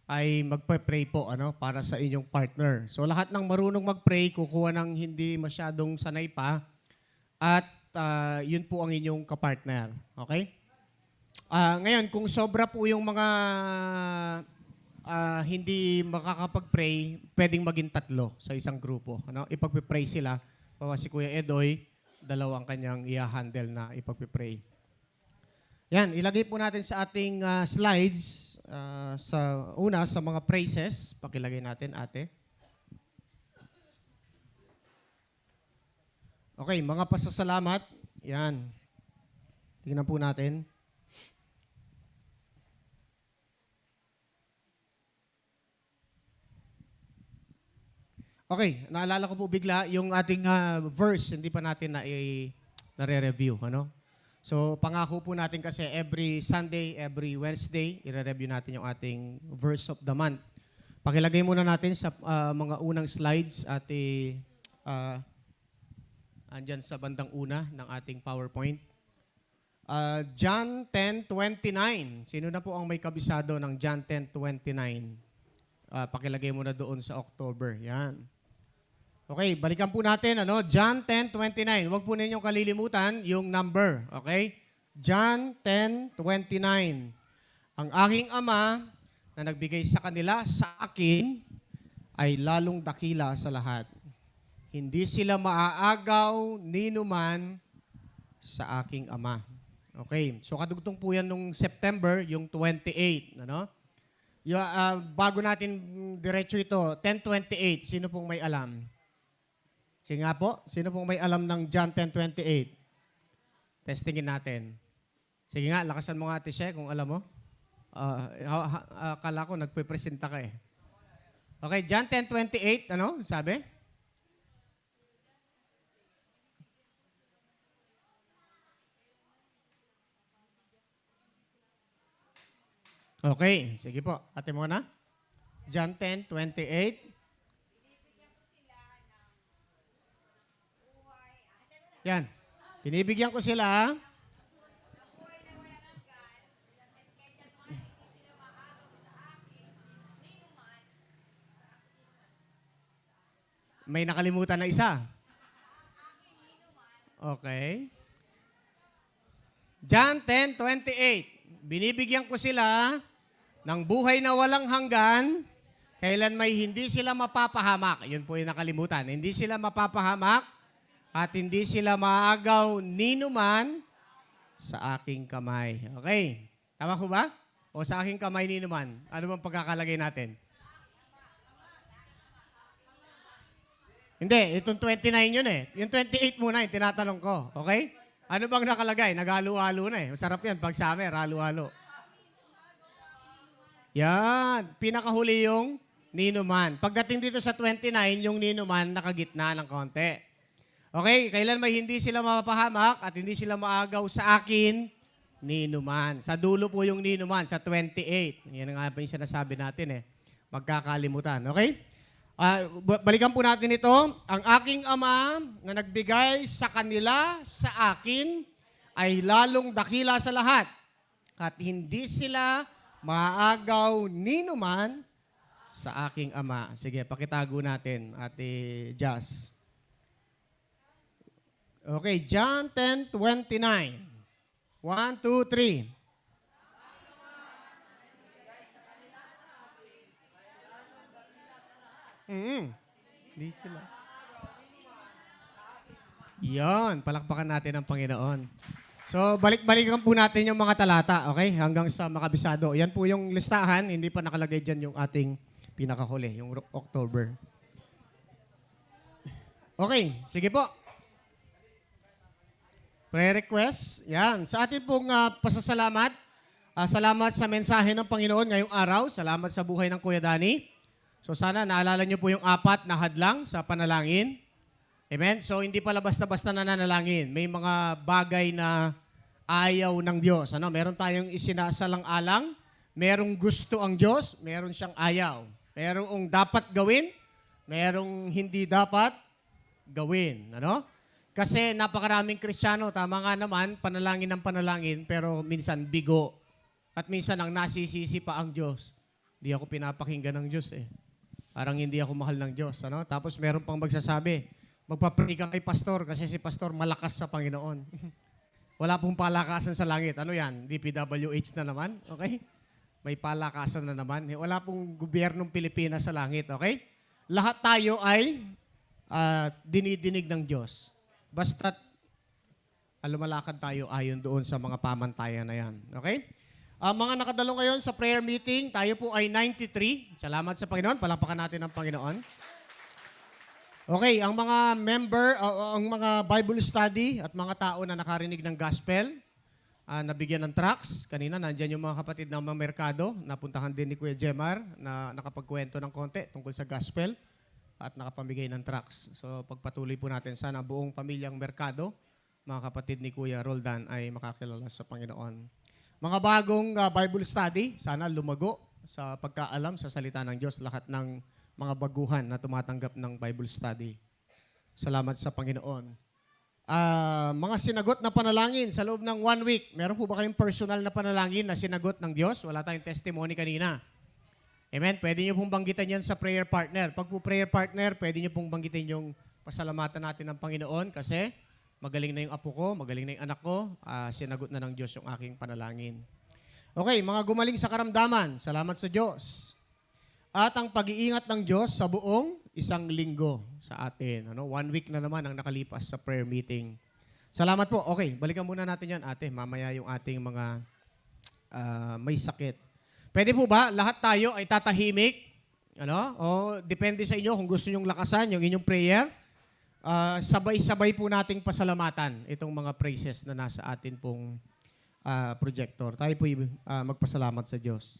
Speaker 3: ay magpa-pray po ano, para sa inyong partner. So lahat ng marunong mag-pray, kukuha ng hindi masyadong sanay pa at yun po ang inyong kapartner. Okay? Ngayon, kung sobra po yung mga hindi makakapag-pray, pwedeng maging 3 sa isang grupo. Ano? Ipag-pray sila. Bawa si Kuya Edoy, 2 ang kanyang i-handle na ipag-pray. Yan, ilagay po natin sa ating slides sa mga praises. Pakilagay natin, ate. Okay, mga pasasalamat. Yan. Tingnan po natin. Okay, naalala ko po bigla yung ating verse, hindi pa natin nare-review. Ano? So, pangako po natin kasi every Sunday, every Wednesday, i-review natin yung ating verse of the month. Pakilagay muna natin sa mga unang slides at andyan sa bandang una ng ating PowerPoint. John 10:29. Sino na po ang may kabisado ng John 10:29? Pakilagay muna doon sa October. Yan. Okay, balikan po natin, ano? John 10:29. Huwag po ninyong kalilimutan yung number, okay? John 10:29. Ang aking Ama na nagbigay sa kanila, sa akin, ay lalong dakila sa lahat. Hindi sila maaagaw ni numan sa aking Ama. Okay, so kadugtong po yan nung September, yung 28, ano? Bago natin diretso ito, 10:28, sino pong may alam? Sige nga po, sino pong may alam ng John 10:28? Testingin natin. Sige nga, lakasan mo nga, Ate She, kung alam mo. Akala ko nagpe-presenta ka eh. Okay, John 10:28, ano sabi? Okay, sige po. Ate mo na. John 10:28. Yan. Binibigyan ko sila. May nakalimutan na isa. Okay. John 10:28. Binibigyan ko sila ng buhay na walang hanggan, kailan may hindi sila mapapahamak. Yun po yung nakalimutan. Hindi sila mapapahamak at hindi sila maagaw ni numan sa aking kamay. Okay. Tama ko ba? O sa aking kamay ni numan? Ano bang pagkakalagay natin? Hindi, itong 29 yun eh. Yung 28 muna yung tinatanong ko. Okay? Ano bang nakalagay? Naghalo-halo na eh. Masarap yan pag summer, halo-halo. Yan. Pinakahuli yung ninuman. Pagdating dito sa 29, yung ninuman nakagitna ng konti. Okay? Kailan may hindi sila mapapahamak at hindi sila maagaw sa akin, ninuman. Sa dulo po yung ninuman, sa 28. Yan nga pa yung sinasabi natin eh. Magkakalimutan. Okay? Balikan po natin ito. Ang aking Ama na nagbigay sa kanila, sa akin, ay lalong dakila sa lahat. At hindi sila maaagaw ni numan sa aking Ama. Sige, pakitago natin, Ate Jazz. Okay, John 10:29. 1, 2, 3. Hindi sila. Yan, palakpakan natin ang Panginoon. So, balik-balikan po natin yung mga talata, okay? Hanggang sa makabisado. Yan po yung listahan, hindi pa nakalagay dyan yung ating pinakahuli, yung October. Okay, sige po. Prayer request, yan. Sa atin pong pasasalamat, salamat sa mensahe ng Panginoon ngayong araw. Salamat sa buhay ng Kuya Dani. So sana naalala niyo po yung 4 na hadlang sa panalangin. Amen? So hindi pala basta-basta nananalangin. May mga bagay na ayaw ng Diyos. Ano? Meron tayong isinasalang-alang, merong gusto ang Diyos, meron siyang ayaw. Merong dapat gawin, merong hindi dapat gawin. Ano? Kasi napakaraming Kristiyano, tama nga naman, panalangin ng panalangin, pero minsan bigo. At minsan ang nasisisi pa ang Diyos. Hindi ako pinapakinggan ng Diyos eh. Parang hindi ako mahal ng Diyos. Ano? Tapos meron pang magsasabi, magpapray ka kay pastor kasi si pastor malakas sa Panginoon. Wala pong palakasan sa langit. Ano yan? DPWH na naman? Okay? May palakasan na naman. Wala pong gobyernong Pilipinas sa langit. Okay? Lahat tayo ay dinidinig ng Diyos. Basta't lumalakad tayo ayon doon sa mga pamantayan na yan. Okay? Mga nakadalo ngayon sa prayer meeting, tayo po ay 93. Salamat sa Panginoon. Palakpakan natin ang Panginoon. Okay, ang mga member, ang mga Bible study at mga tao na nakarinig ng gospel, nabigyan ng tracts. Kanina, nandyan yung mga kapatid ng mga merkado. Napuntahan din ni Kuya Jemar na nakapagkwento ng konti tungkol sa gospel at nakapamigay ng tracts. So, pagpatuloy po natin, sana buong pamilyang merkado, mga kapatid ni Kuya Roldan ay makakilala sa Panginoon. Mga bagong Bible study, sana lumago sa pagkaalam sa salita ng Diyos, lahat ng mga baguhan na tumatanggap ng Bible study. Salamat sa Panginoon. Mga sinagot na panalangin sa loob ng 1 week. Meron po ba kayong personal na panalangin na sinagot ng Diyos? Wala tayong testimony kanina. Amen? Pwede nyo pong banggitin yan sa prayer partner. Pag po prayer partner, pwede nyo pong banggitin yung pasalamatan natin ng Panginoon kasi magaling na yung apo ko, magaling na yung anak ko, sinagot na ng Diyos yung aking panalangin. Okay, mga gumaling sa karamdaman, salamat sa Diyos. At ang pag-iingat ng Diyos sa buong 1 linggo sa atin. 1 week na naman ang nakalipas sa prayer meeting. Salamat po. Okay, balikan muna natin yan, ate. Mamaya yung ating mga may sakit. Pwede po ba lahat tayo ay tatahimik? O depende sa inyo kung gusto nyong lakasan yung inyong prayer. Sabay-sabay po nating pasalamatan itong mga praises na nasa atin pong projector. Tayo po magpasalamat sa Diyos.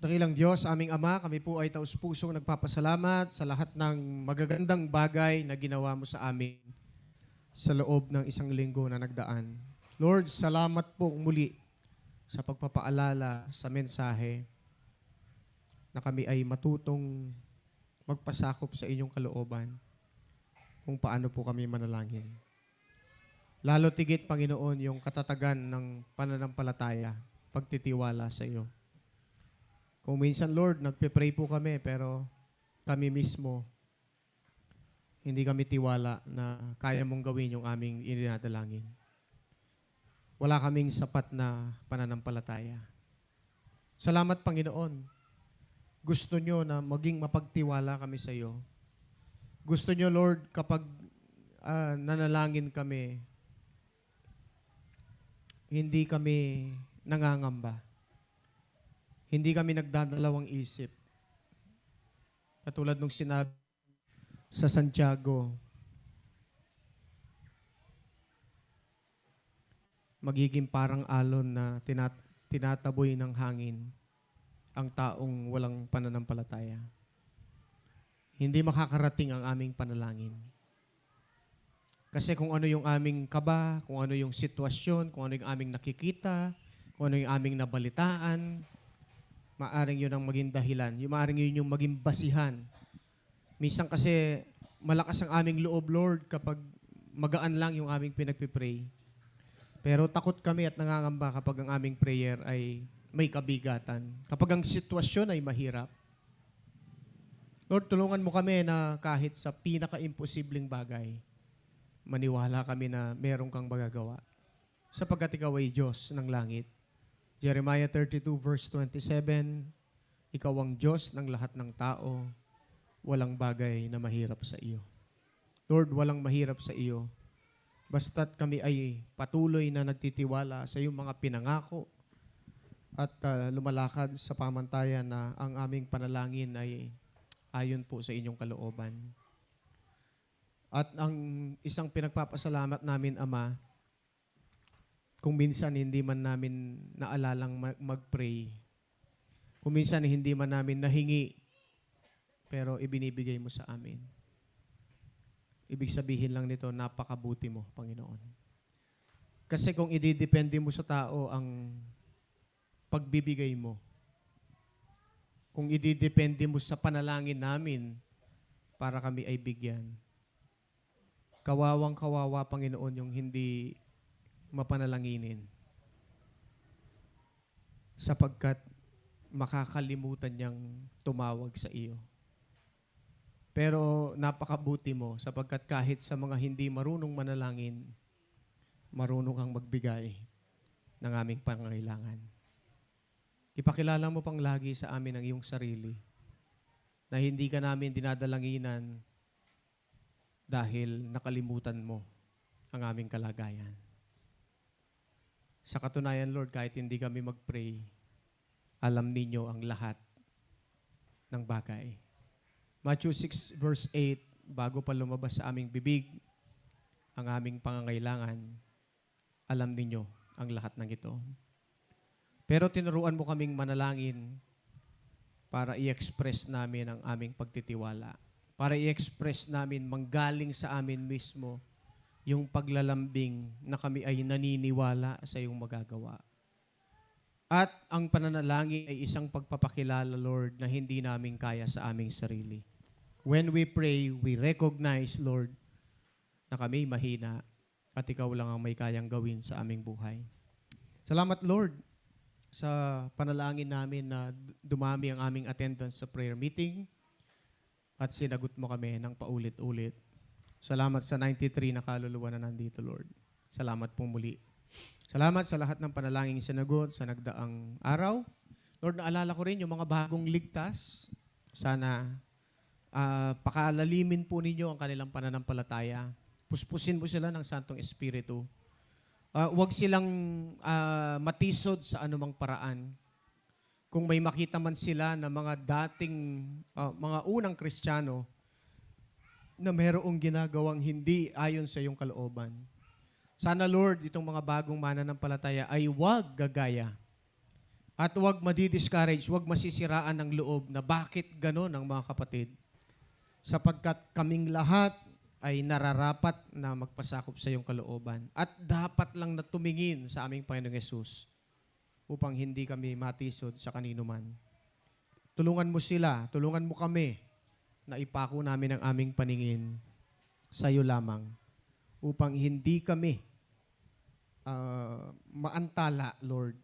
Speaker 3: Dakilang Diyos, aming Ama, kami po ay taus-pusong nagpapasalamat sa lahat ng magagandang bagay na ginawa mo sa amin sa loob ng 1 linggo na nagdaan. Lord, salamat po muli sa pagpapaalala sa mensahe. na kami ay matutong magpasakop sa inyong kalooban kung paano po kami manalangin. Lalo tigit, Panginoon, yung katatagan ng pananampalataya, pagtitiwala sa iyo. Kung minsan, Lord, nagpe-pray po kami, pero kami mismo, hindi kami tiwala na kaya mong gawin yung aming ininadalangin. Wala kaming sapat na pananampalataya. Salamat, Panginoon. Gusto nyo na maging mapagtiwala kami sa iyo. Gusto nyo, Lord, kapag nanalangin kami, hindi kami nangangamba. Hindi kami nagdadalawang isip. Katulad nung sinabi sa Santiago, magiging parang alon na tinataboy ng hangin ang taong walang pananampalataya. Hindi makakarating ang aming panalangin. Kasi kung ano yung aming kaba, kung ano yung sitwasyon, kung ano yung aming nakikita, kung ano yung aming nabalitaan, maaring yun ang maging dahilan. Maaring yun yung maging basihan. Minsan kasi malakas ang aming loob, Lord, kapag magaan lang yung aming pinagpipray. Pero takot kami at nangangamba kapag ang aming prayer ay may kabigatan. Kapag ang sitwasyon ay mahirap. Lord, tulungan mo kami na kahit sa pinaka-imposibleng bagay, maniwala kami na meron kang magagawa. Sapagkat ikaw ay Diyos ng langit. Jeremiah 32 verse 27, ikaw ang Diyos ng lahat ng tao, walang bagay na mahirap sa iyo. Lord, walang mahirap sa iyo. Basta't kami ay patuloy na nagtitiwala sa iyong mga pinangako at lumalakad sa pamantayan na ang aming panalangin ay ayon po sa inyong kalooban. At ang isang pinagpapasalamat namin, Ama, kung minsan hindi man namin naalalang mag-pray, kung minsan hindi man namin nahingi, pero ibinibigay mo sa amin. Ibig sabihin lang nito, napakabuti mo, Panginoon. Kasi kung ididepende mo sa tao ang pagbibigay mo, kung ididepende mo sa panalangin namin para kami ay bigyan, kawawang-kawawa, Panginoon, yung hindi mapanalanginin. Sapagkat makakalimutan niyang tumawag sa iyo. Pero napakabuti mo sapagkat kahit sa mga hindi marunong manalangin, marunong kang magbigay ng aming pangangailangan. Ipakilala mo pang lagi sa amin ang iyong sarili na hindi ka namin dinadalanginan dahil nakalimutan mo ang aming kalagayan. Sa katunayan, Lord, kahit hindi kami mag-pray, alam ninyo ang lahat ng bagay. Matthew 6 verse 8, bago pa lumabas sa aming bibig ang aming pangangailangan, alam ninyo ang lahat ng ito. Pero tinuruan mo kaming manalangin para i-express namin ang aming pagtitiwala. Para i-express namin manggaling sa amin mismo yung paglalambing na kami ay naniniwala sa iyong magagawa. At ang pananalangin ay isang pagpapakilala, Lord, na hindi namin kaya sa aming sarili. When we pray, we recognize, Lord, na kami mahina at ikaw lang ang may kayang gawin sa aming buhay. Salamat, Lord, sa panalangin namin na dumami ang aming attendance sa prayer meeting at sinagot mo kami ng paulit-ulit. Salamat sa 93 na kaluluwa na nandito, Lord. Salamat po muli. Salamat sa lahat ng panalangin sinagot sa nagdaang araw. Lord, naalala ko rin yung mga bagong ligtas. Sana pakalalimin po ninyo ang kanilang pananampalataya. Puspusin mo sila ng Santong Espiritu. Huwag silang matisod sa anumang paraan. Kung may makita man sila na mga dating, mga unang Kristiyano na mayroong ginagawang hindi ayon sa iyong kalooban. Sana, Lord, itong mga bagong mananampalataya ay huwag gagaya. At huwag madi-discourage, huwag masisiraan ng loob na bakit gano'n ang mga kapatid. Sapagkat kaming lahat ay nararapat na magpasakop sa iyong kalooban. At dapat lang na tumingin sa aming Panginoong Yesus upang hindi kami matisod sa kanino man. tulungan mo sila, tulungan mo kami na ipako namin ang aming paningin sa iyo lamang upang hindi kami maantala, Lord,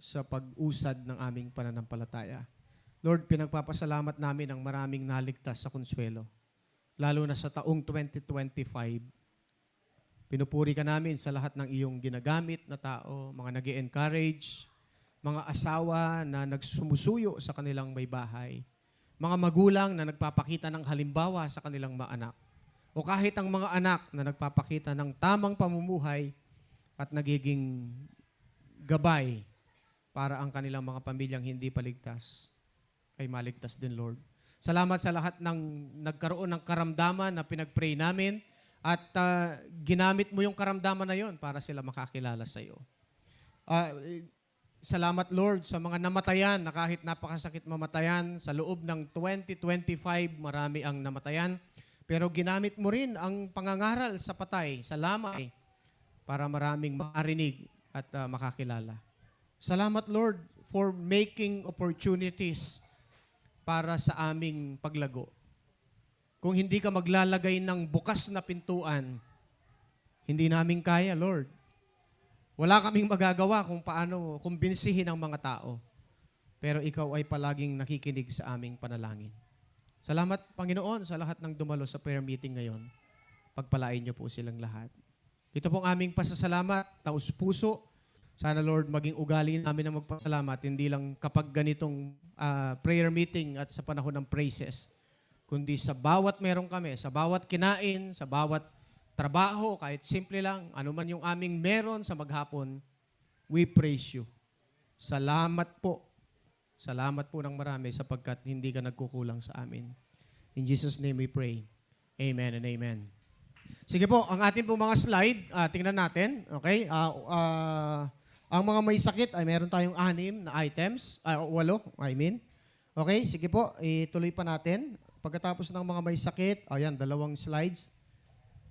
Speaker 3: sa pag-usad ng aming pananampalataya. Lord, pinagpapasalamat namin ang maraming naligtas sa Consuelo, lalo na sa taong 2025. Pinupuri ka namin sa lahat ng iyong ginagamit na tao, mga nag-encourage, mga asawa na nagsumusuyo sa kanilang may bahay, mga magulang na nagpapakita ng halimbawa sa kanilang mga anak, o kahit ang mga anak na nagpapakita ng tamang pamumuhay at nagiging gabay para ang kanilang mga pamilyang hindi paligtas ay maligtas din, Lord. Salamat sa lahat ng nagkaroon ng karamdaman na pinag-pray namin at ginamit mo yung karamdaman na yon para sila makakilala sa iyo. Salamat, Lord, sa mga namatayan na kahit napakasakit mamatayan. Sa loob ng 2025, marami ang namatayan. Pero ginamit mo rin ang pangangaral sa patay, sa lamay, para maraming makarinig at makakilala. Salamat, Lord, for making opportunities para sa aming paglago. Kung hindi ka maglalagay ng bukas na pintuan, hindi namin kaya, Lord. Wala kaming magagawa kung paano kumbinsihin ang mga tao. Pero ikaw ay palaging nakikinig sa aming panalangin. Salamat, Panginoon, sa lahat ng dumalo sa prayer meeting ngayon. Pagpalain niyo po silang lahat. Ito pong aming pasasalamat, taus-puso. Sana, Lord, maging ugali namin na magpasalamat, hindi lang kapag ganitong prayer meeting at sa panahon ng praises, kundi sa bawat meron kami, sa bawat kinain, sa bawat trabaho, kahit simple lang, anuman yung aming meron sa maghapon, we praise you. Salamat po. Salamat po ng marami sapagkat hindi ka nagkukulang sa amin. In Jesus' name we pray. Amen and amen. Sige po, ang ating po mga slide, tingnan natin. Okay? Ang mga may sakit ay meron tayong 6 na items. 8, I mean. Okay, sige po, ituloy pa natin. Pagkatapos ng mga may sakit, ayan, 2 slides.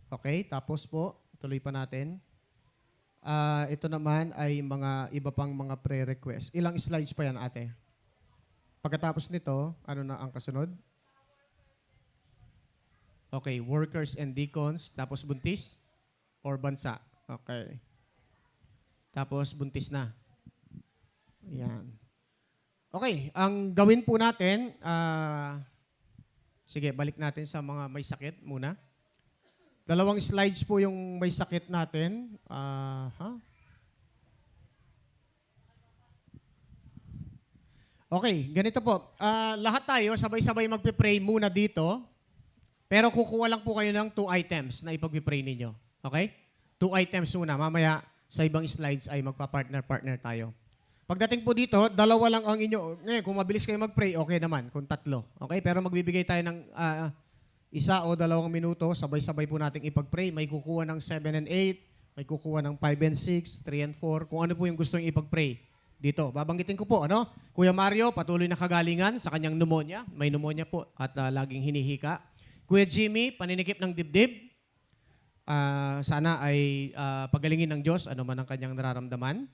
Speaker 3: Okay, tapos po, tuloy pa natin. Ito naman ay mga iba pang mga prayer requests. Ilang slides pa yan, ate? Pagkatapos nito, ano na ang kasunod? Okay, workers and deacons. Tapos buntis? Or bansa? Okay. Tapos buntis na. Ayan. Okay, ang gawin po natin, sige, balik natin sa mga may sakit muna. 2 slides po yung may sakit natin. Okay, ganito po. Lahat tayo sabay-sabay magpe-pray muna dito. Pero kukuha lang po kayo ng 2 items na ipag-pray ninyo. Okay? 2 items muna. Mamaya sa ibang slides ay magpa-partner-partner tayo. Pagdating po dito, 2 lang ang inyo. Ngayon, kung mabilis kayo mag-pray, okay naman. Kung 3. Okay? Pero magbibigay tayo ng 1 o 2 minuto. Sabay-sabay po nating ipag-pray. May kukuha ng 7 and 8. May kukuha ng 5 and 6, 3 and 4. Kung ano po yung gusto nyo ipag-pray dito. Babanggitin ko po, ano? Kuya Mario, patuloy na kagalingan sa kanyang pneumonia. May pneumonia po at laging hinihika. Kuya Jimmy, paninikip ng dibdib. Sana ay pagalingin ng Diyos, ano man ang kanyang nararamdaman.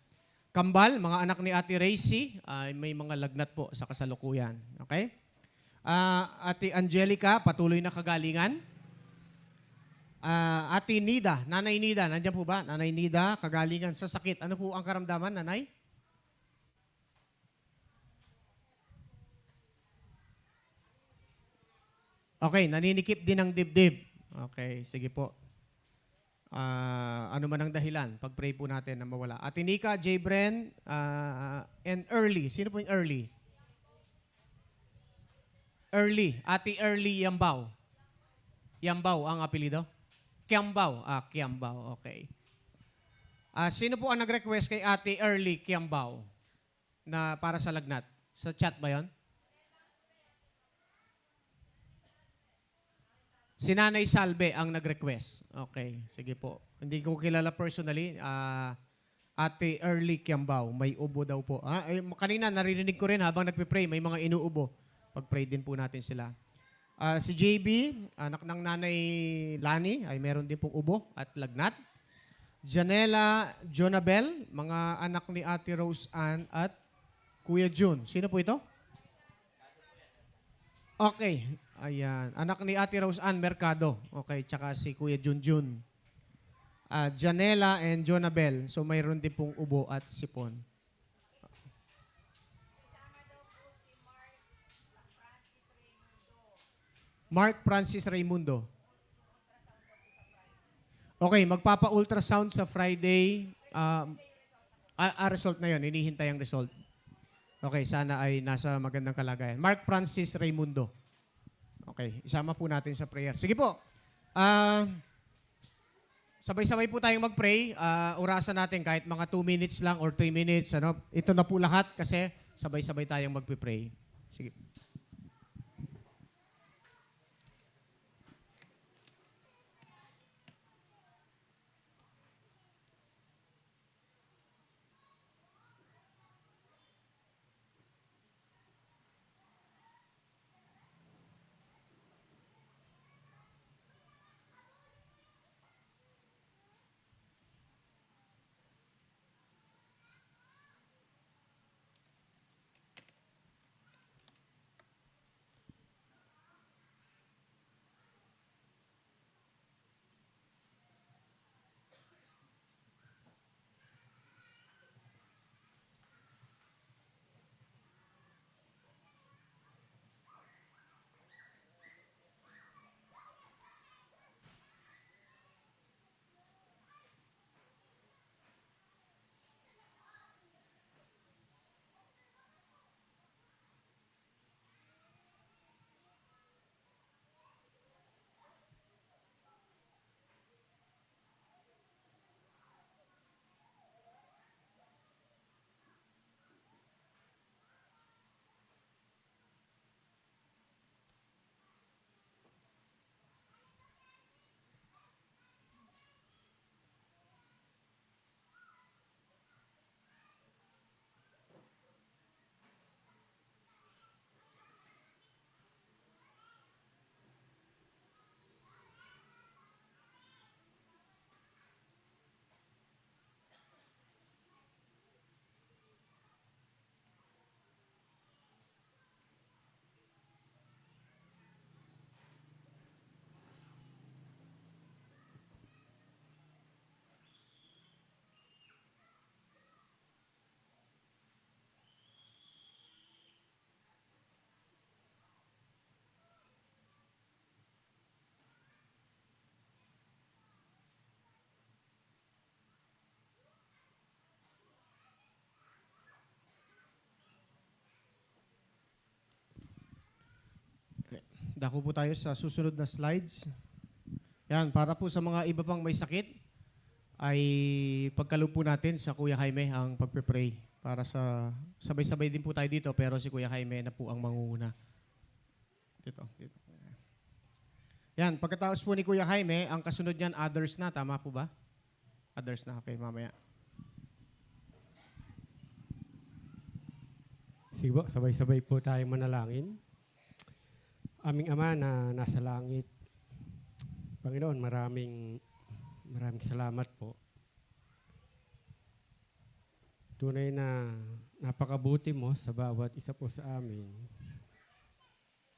Speaker 3: Kambal, mga anak ni Ate Racy, may mga lagnat po sa kasalukuyan. Okay? Ate Angelica, patuloy na kagalingan. Ate Nida, Nanay Nida, nandiyan po ba? Nanay Nida, kagalingan sa sakit. Ano po ang karamdaman, Nanay? Okay, naninikip din ng dibdib. Okay, sige po. Ano man ang dahilan, pag-pray po natin na mawala. Ate Nika, J. Bren, and Early. Sino po yung Early? Early. Ate Early Yambaw. Yambaw ang apelido? Kiambaw. Kiambaw. Okay. Sino po ang nag-request kay Ate Early Kiambaw na para sa lagnat? Sa chat ba yon? Si Nanay Salve ang nag-request. Okay, sige po. Hindi ko kilala personally. Ate Early Kiambao, may ubo daw po. Kanina naririnig ko rin habang nagpe-pray, may mga inuubo. Pag-pray din po natin sila. Si JB, anak ng Nanay Lani, ay meron din pong ubo at lagnat. Janela Jonabel, mga anak ni Ate Rose Ann at Kuya June. Sino po ito? Okay. Ayan. Anak ni Ate Rose Ann Mercado. Okay. Tsaka si Kuya Junjun. Janela and Jonabel. So mayroon din pong ubo at sipon. Mark Francis Raimundo. Okay, magpapa-ultrasound sa Friday. Result na yon, hinihintay ang result. Okay, sana ay nasa magandang kalagayan. Mark Francis Raimundo. Okay, isama po natin sa prayer. Sige po. Sabay-sabay po tayong mag-pray. Orasan natin kahit mga 2 minutes lang or 3 minutes. Ano? Ito na po lahat kasi sabay-sabay tayong mag-pray. Sige. Dako po tayo sa susunod na slides. Yan, para po sa mga iba pang may sakit, ay pagkaloob po natin sa Kuya Jaime ang pagpe-pray. Para sa, sabay-sabay din po tayo dito, pero si Kuya Jaime na po ang mangunguna. Dito. Yan, pagkatapos po ni Kuya Jaime, ang kasunod niyan, others na. Tama po ba? Others na, okay, mamaya.
Speaker 4: Sige po, sabay-sabay po tayong manalangin. Aming Ama na nasa langit, Panginoon, maraming salamat po. Tunay na napakabuti mo sa bawat isa po sa amin.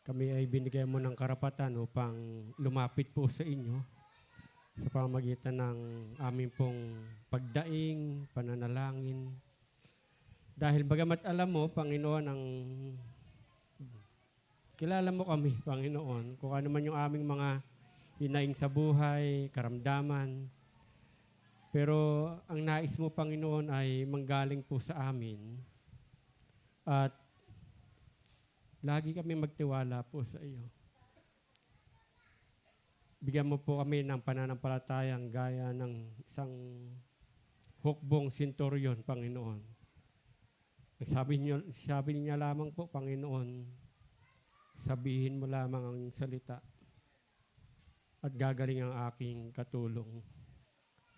Speaker 4: Kami ay binigyan mo ng karapatan upang lumapit po sa inyo sa pamamagitan ng aming pong pagdaing, pananalangin. Dahil bagamat alam mo, Panginoon, kilala mo kami, Panginoon, kung ano man yung aming mga hinaing sa buhay, karamdaman. Pero ang nais mo, Panginoon, ay manggaling po sa amin. At lagi kami magtiwala po sa iyo. Bigyan mo po kami ng pananampalatayang gaya ng isang hukbong senturyon, Panginoon. Sabi niya lamang po, Panginoon, sabihin mo lamang ang salita at gagaling ang aking katulong.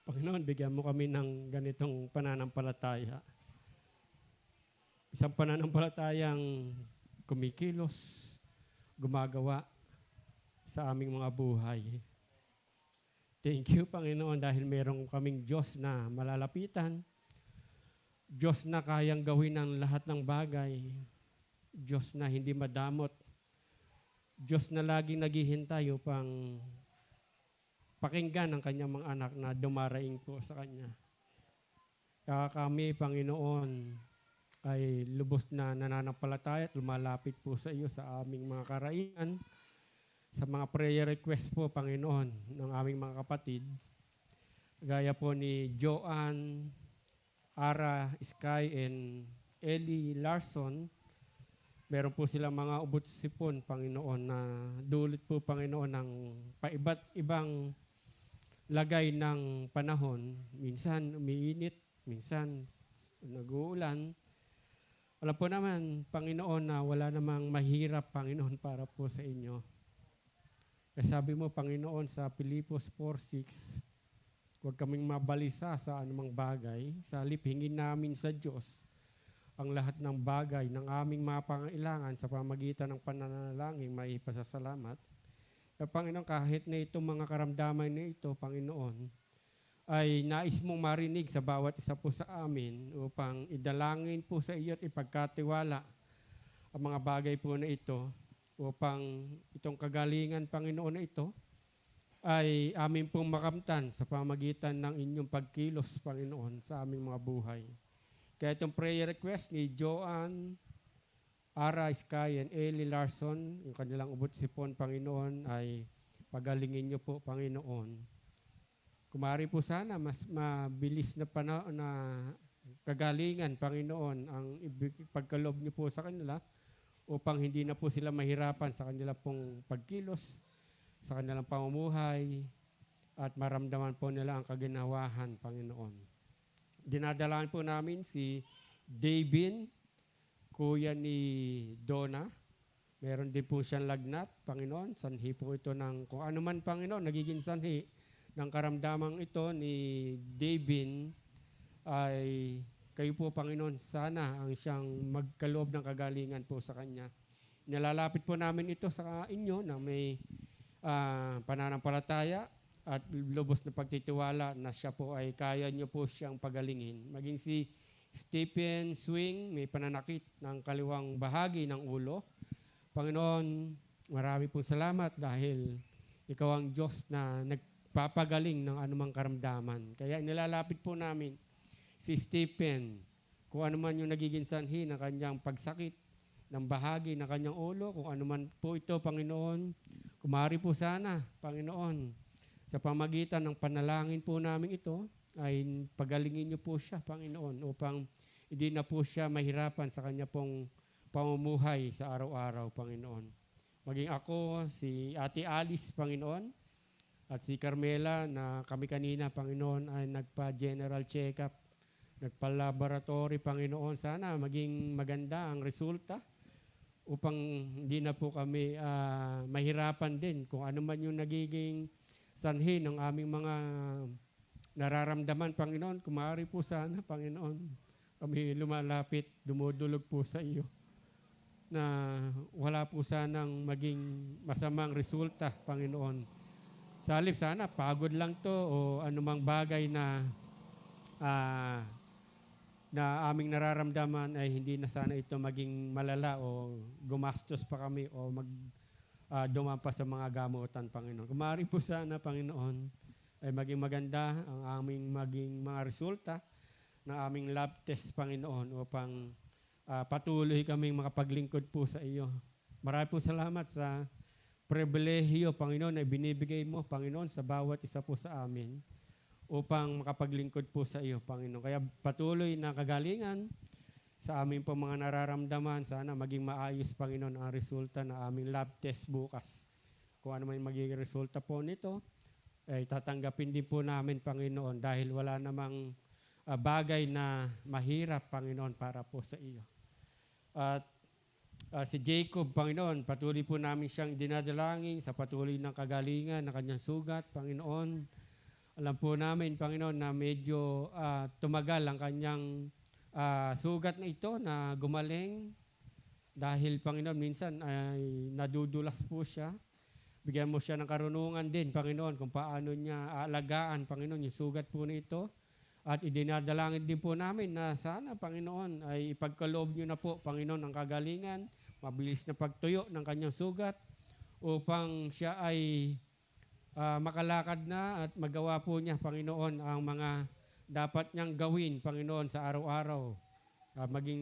Speaker 4: Panginoon, bigyan mo kami ng ganitong pananampalataya. Isang pananampalatayang kumikilos, gumagawa sa aming mga buhay. Thank you, Panginoon, dahil meron kaming Diyos na malalapitan, Diyos na kayang gawin ang lahat ng bagay, Diyos na hindi madamot, Diyos na laging naghihintay upang pakinggan ang kanyang mga anak na dumaraing po sa kanya. Kaya kami, Panginoon, ay lubos na nananampalataya at lumalapit po sa iyo sa aming mga karainan, sa mga prayer request po, Panginoon, ng aming mga kapatid. Gaya po ni Joanne, Ara, Sky, and Ellie Larson. Meron po silang mga ubot-sipon, Panginoon, na dulot po, Panginoon, ng paiba't ibang lagay ng panahon. Minsan umiinit, minsan nag-uulan. Alam po naman, Panginoon, na wala namang mahirap, Panginoon, para po sa inyo. Kaya sabi mo, Panginoon, sa Pilipos 4:6, huwag kaming mabalisa sa anumang bagay. Sa halip, hingin namin sa Diyos ang lahat ng bagay ng aming mga pangailangan sa pamagitan ng pananalangin may pasasalamat. Kaya Panginoon, kahit na itong mga karamdaman na ito, Panginoon, ay nais mong marinig sa bawat isa po sa amin upang idalangin po sa iyo at ipagkatiwala ang mga bagay po na ito upang itong kagalingan, Panginoon, na ito ay amin pong makamtan sa pamagitan ng inyong pagkilos, Panginoon, sa aming mga buhay. Kaya itong prayer request ni Joanne, Ara, Sky, and Ellie Larson, yung kanilang ubot-sipon, Panginoon, ay pagalingin niyo po, Panginoon. Kumari po sana, mas mabilis na panahon na kagalingan, Panginoon, ang pagkaloob niyo po sa kanila upang hindi na po sila mahirapan sa kanila pong pagkilos, sa kanilang pamumuhay, at maramdaman po nila ang kaginawahan, Panginoon. Dinadalaan po namin si Davin, kuya ni Donna. Meron din po siyang lagnat, Panginoon. Sanhi po ito ng, kung ano man, Panginoon, nagiging sanhi ng karamdamang ito ni Davin, ay kayo po, Panginoon, sana ang siyang magkaloob ng kagalingan po sa kanya. Nalalapit po namin ito sa inyo na may pananampalataya at lubos na pagtitiwala na siya po ay kaya niyo po siyang pagalingin. Maging si Stephen Swing, may pananakit ng kaliwang bahagi ng ulo. Panginoon, marami pong salamat dahil ikaw ang Diyos na nagpapagaling ng anumang karamdaman. Kaya nilalapit po namin si Stephen, kung ano man yung nagiging sanhi ng kanyang pagsakit, ng bahagi ng kanyang ulo, kung ano man po ito, Panginoon, kumari po sana, Panginoon, sa pamagitan ng panalangin po namin ito, ay pagalingin niyo po siya, Panginoon, upang hindi na po siya mahirapan sa kanya pong pamumuhay sa araw-araw, Panginoon. Maging ako, si Ate Alice, Panginoon, at si Carmela, na kami kanina, Panginoon, ay nagpa-general check-up, nagpa-laboratory, Panginoon. Sana maging maganda ang resulta upang hindi na po kami mahirapan din kung ano man yung nagiging sanhi ng aming mga nararamdaman, Panginoon. Kumari po sana, Panginoon, kami lumalapit, dumudulog po sa iyo na wala po sanang maging masamang resulta, Panginoon. Sa halip sana, pagod lang to o anumang bagay na aming nararamdaman ay hindi na sana ito maging malala o gumastos pa kami o dumaan pa sa mga gamutan, Panginoon. Kumari po sana, Panginoon, ay maging maganda ang aming maging mga resulta ng aming lab test, Panginoon, upang patuloy kaming makapaglingkod po sa iyo. Marami po salamat sa pribilehiyo, Panginoon, na binibigay mo, Panginoon, sa bawat isa po sa amin upang makapaglingkod po sa iyo, Panginoon. Kaya patuloy na kagalingan sa aming po mga nararamdaman, sana maging maayos, Panginoon, ang resulta na aming lab test bukas. Kung ano man magiging resulta po nito, ay tatanggapin din po namin, Panginoon, dahil wala namang bagay na mahirap, Panginoon, para po sa iyo. At si Jacob, Panginoon, patuloy po namin siyang dinadalangin sa patuloy ng kagalingan ng kanyang sugat, Panginoon. Alam po namin, Panginoon, na medyo tumagal ang kanyang sugat na ito na gumaling dahil, Panginoon, minsan ay nadudulas po siya. Bigyan mo siya ng karunungan din, Panginoon, kung paano niya aalagaan, Panginoon, yung sugat po nito. At idinadalangin din po namin na sana, Panginoon, ay ipagkaloob niyo na po, Panginoon, ang kagalingan, mabilis na pagtuyo ng kanyang sugat upang siya ay makalakad na at magawa po niya, Panginoon, ang mga dapat niyang gawin, Panginoon, sa araw-araw.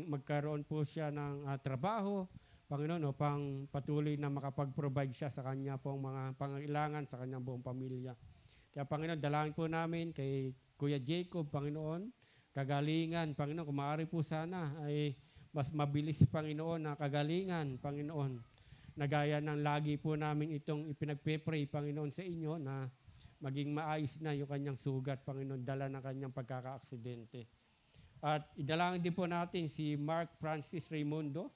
Speaker 4: Magkaroon po siya ng trabaho, Panginoon, upang patuloy na makapag-provide siya sa kanya pong mga pangailangan sa kanyang buong pamilya. Kaya Panginoon, dalangin po namin kay Kuya Jacob, Panginoon, kagalingan, Panginoon, kung maaari po sana ay mas mabilis, Panginoon, na kagalingan, Panginoon, na gaya ng lagi po namin itong ipinagpe-pray, Panginoon, sa inyo na maging maayos na yung kanyang sugat, Panginoon, dala ng kanyang pagkakaaksidente. At idalangin din po natin si Mark Francis Raimundo,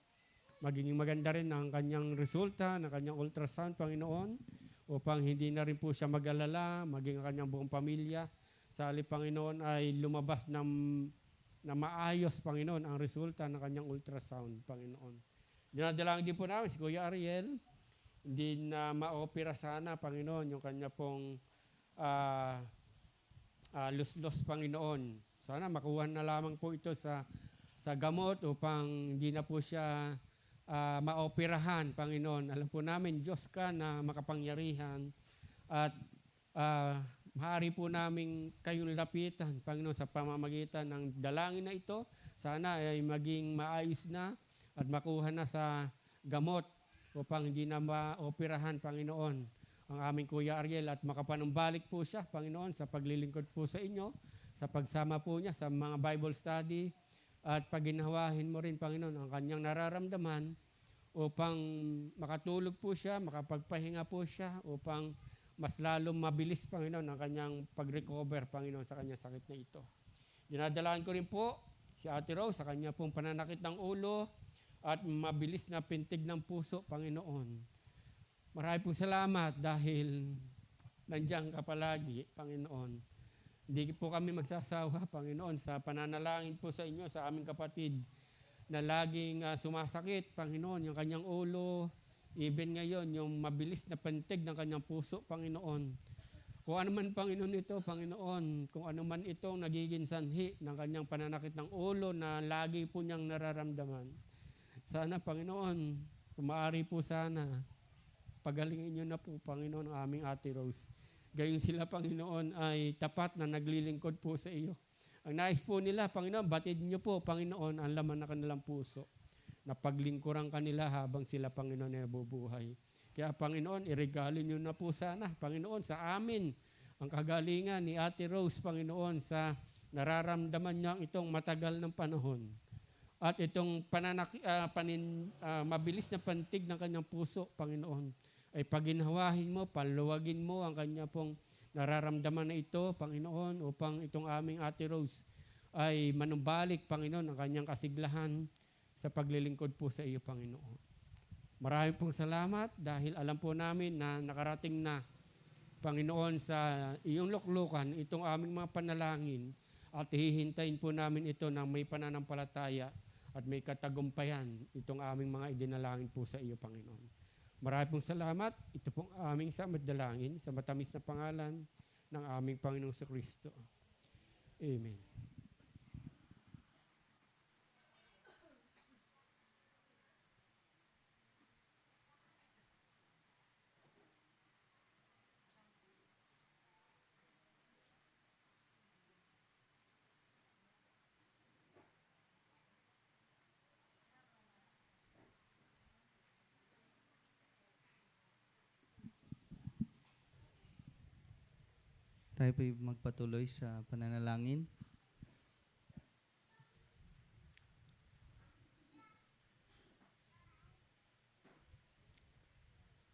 Speaker 4: magiging maganda rin ang kanyang resulta ng kanyang ultrasound, Panginoon, upang hindi na rin po siya mag-alala, maging ang kanyang buong pamilya. Sa halip, Panginoon, ay lumabas na maayos, Panginoon, ang resulta ng kanyang ultrasound, Panginoon. Dinadalangin din po namin si Kuya Ariel, hindi na ma-opera sana, Panginoon, yung kanya pong luslos, Panginoon. Sana makuha na lamang po ito sa gamot upang hindi na po siya maoperahan, Panginoon. Alam po namin, Diyos ka na makapangyarihan at maaari po namin kayong lapitan, Panginoon, sa pamamagitan ng dalangin na ito. Sana ay maging maayos na at makuha na sa gamot upang hindi na maoperahan, Panginoon, ang aming Kuya Ariel at makapanumbalik po siya, Panginoon, sa paglilingkod po sa inyo, sa pagsama po niya sa mga Bible study at paginhawahin mo rin, Panginoon, ang kanyang nararamdaman upang makatulog po siya, makapagpahinga po siya, upang mas lalong mabilis, Panginoon, ang kanyang pag-recover, Panginoon, sa kanyang sakit na ito. Dinadalangin ko rin po si Ate Rose sa kanya pong pananakit ng ulo at mabilis na pintig ng puso, Panginoon. Marami pong salamat dahil nandiyan ka palagi, Panginoon. Hindi po kami magsasawa, Panginoon, sa pananalangin po sa inyo, sa aming kapatid na laging sumasakit, Panginoon, yung kanyang ulo, even ngayon, yung mabilis na pintig ng kanyang puso, Panginoon. Kung ano man, Panginoon, ito, Panginoon, kung ano man itong nagiging sanhi ng kanyang pananakit ng ulo na lagi po niyang nararamdaman. Sana, Panginoon, kung maaari po sana, pagalingin niyo na po, Panginoon, ang aming Ate Rose. Gayong sila, Panginoon, ay tapat na naglilingkod po sa iyo. Ang nais po nila, Panginoon, batid niyo po, Panginoon, ang laman ng kanilang puso na paglingkuran kanila habang sila, Panginoon, ay nabubuhay. Kaya, Panginoon, iregalo niyo na po sana, Panginoon, sa amin ang kagalingan ni Ate Rose, Panginoon, sa nararamdaman niya itong matagal ng panahon. At itong mabilis na pantig ng kanyang puso, Panginoon, ay paginhawahin mo, paluwagin mo ang kanya pong nararamdaman na ito, Panginoon, upang itong aming Ate Rose ay manumbalik, Panginoon, ang kanyang kasiglahan sa paglilingkod po sa iyo, Panginoon. Maraming pong salamat dahil alam po namin na nakarating na, Panginoon, sa iyong luklukan itong aming mga panalangin at hihintayin po namin ito ng may pananampalataya at may katagumpayan itong aming mga idinalangin po sa iyo, Panginoon. Maraming pong salamat. Ito pong aming samadalangin sa matamis na pangalan ng aming Panginoong Kristo. Amen.
Speaker 5: Tayo po'y magpatuloy sa pananalangin.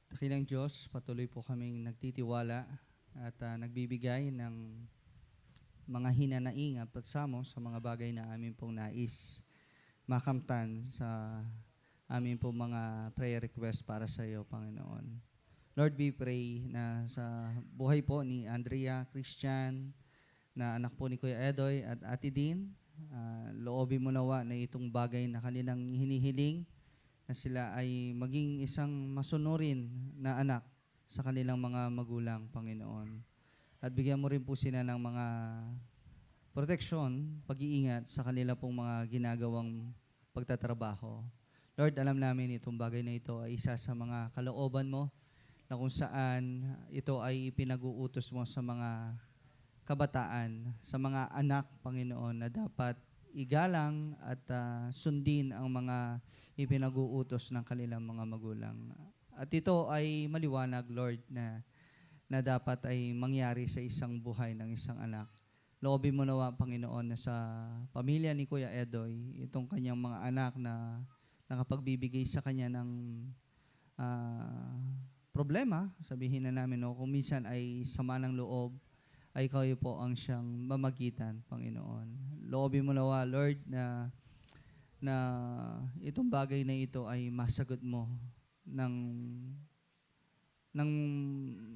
Speaker 5: Dakilang Diyos, patuloy po kaming nagtitiwala at nagbibigay ng mga hinanaing at pagsamo sa mga bagay na amin pong nais makamtan sa amin pong mga prayer request para sa iyo, Panginoon. Lord, we pray na sa buhay po ni Andrea Christian, na anak po ni Kuya Edoy at Ate Dean, loobin mo nawa na itong bagay na kanilang hinihiling, na sila ay maging isang masunurin na anak sa kanilang mga magulang, Panginoon. At bigyan mo rin po sila ng mga proteksyon, pag-iingat sa kanila pong mga ginagawang pagtatrabaho. Lord, alam namin itong bagay na ito ay isa sa mga kalooban mo na kung saan ito ay pinag-uutos mo sa mga kabataan, sa mga anak, Panginoon, na dapat igalang at sundin ang mga ipinag-uutos ng kanilang mga magulang. At ito ay maliwanag, Lord, na dapat ay mangyari sa isang buhay ng isang anak. Loobin mo nawa, Panginoon, na sa pamilya ni Kuya Edoy, itong kanyang mga anak na nakapagbibigay sa kanya ng problema, sabihin na namin, no, kung minsan ay sama ng loob, ay kayo po ang siyang mamagitan, Panginoon. Loobin mo nawa, Lord, na itong bagay na ito ay masagot mo ng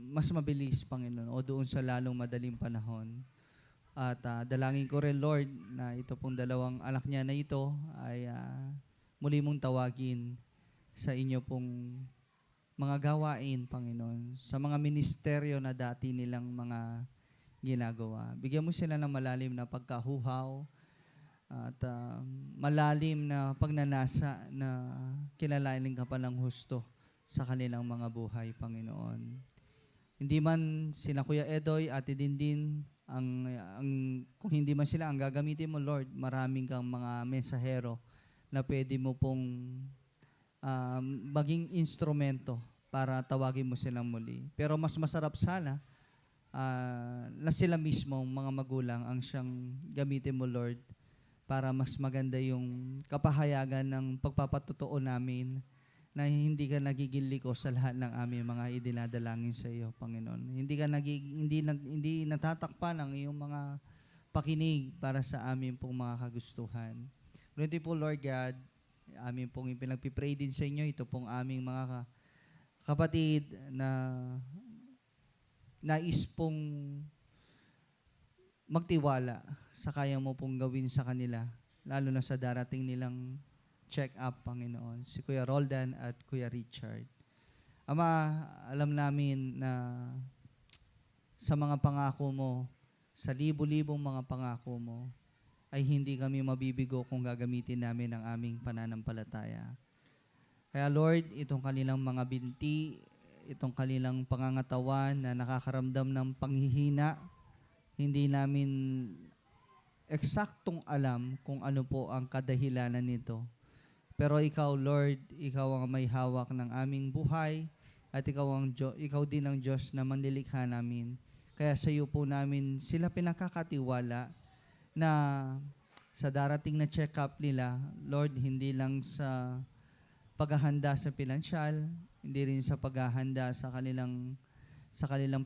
Speaker 5: mas mabilis, Panginoon, o doon sa lalong madaling panahon. At dalangin ko rin, Lord, na ito pong dalawang anak niya na ito ay muli mong tawagin sa inyo pong mga gawain, Panginoon, sa mga ministeryo na dati nilang mga ginagawa. Bigyan mo sila ng malalim na pagkahuhaw at malalim na pagnanasa na kilalanin ka pa ng husto sa kanilang mga buhay, Panginoon. Hindi man sila Kuya Edoy, Ate Dindin, kung hindi man sila ang gagamitin mo, Lord, maraming kang mga mensahero na pwede mo pong maging instrumento para tawagin mo silang muli. Pero mas masarap sana na sila mismo, mga magulang, ang siyang gamitin mo, Lord, para mas maganda yung kapahayagan ng pagpapatotoo namin na hindi ka nagiging liko sa lahat ng aming mga idinadalangin sa iyo, Panginoon. Hindi natatakpan ang iyong mga pakinig para sa amin pong mga kagustuhan. Ganito po, Lord God, amin pong ipinagpipray din sa inyo, ito pong aming mga kapatid na nais pong magtiwala sa kaya mo pong gawin sa kanila, lalo na sa darating nilang check-up, Panginoon, si Kuya Roldan at Kuya Richard. Ama, alam namin na sa mga pangako mo, sa libu-libong mga pangako mo, ay hindi kami mabibigo kung gagamitin namin ang aming pananampalataya. Kaya Lord, itong kanilang mga binti, itong kanilang pangangatawan na nakakaramdam ng panghihina, hindi namin eksaktong alam kung ano po ang kadahilanan nito. Pero ikaw, Lord, ikaw ang may hawak ng aming buhay at ikaw din ang Diyos na manlilikha namin. Kaya sa iyo po namin sila pinakakatiwala na sa darating na check-up nila, Lord, hindi lang sa paghahanda sa pinansyal, hindi rin sa paghahanda sa kanilang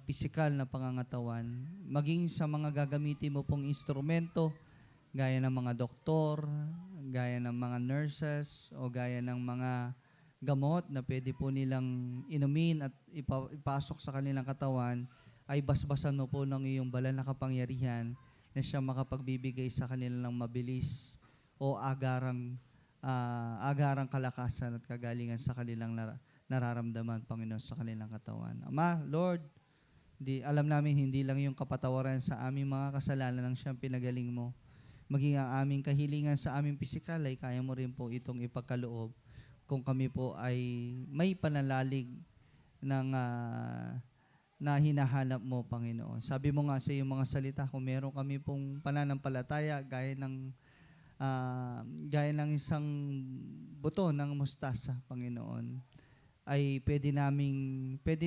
Speaker 5: pisikal na pangangatawan, maging sa mga gagamitin mo pong instrumento, gaya ng mga doktor, gaya ng mga nurses, o gaya ng mga gamot na pwede po nilang inumin at ipasok sa kanilang katawan, ay basbasan mo po ng iyong banal na kapangyarihan na siya makapagbibigay sa kanila ng mabilis o agarang kalakasan at kagalingan sa kanilang nararamdaman, Panginoon, sa kanilang katawan. Ama, Lord, alam namin hindi lang yung kapatawaran sa aming mga kasalanan ang siyang pinagaling mo. Maging ang aming kahilingan sa aming pisikal ay kaya mo rin po itong ipagkaloob kung kami po ay may panalalig na hinahanap mo, Panginoon. Sabi mo nga sa iyong mga salita, kung meron kami pong pananampalataya gaya ng isang buto ng mustasa, Panginoon, ay pwede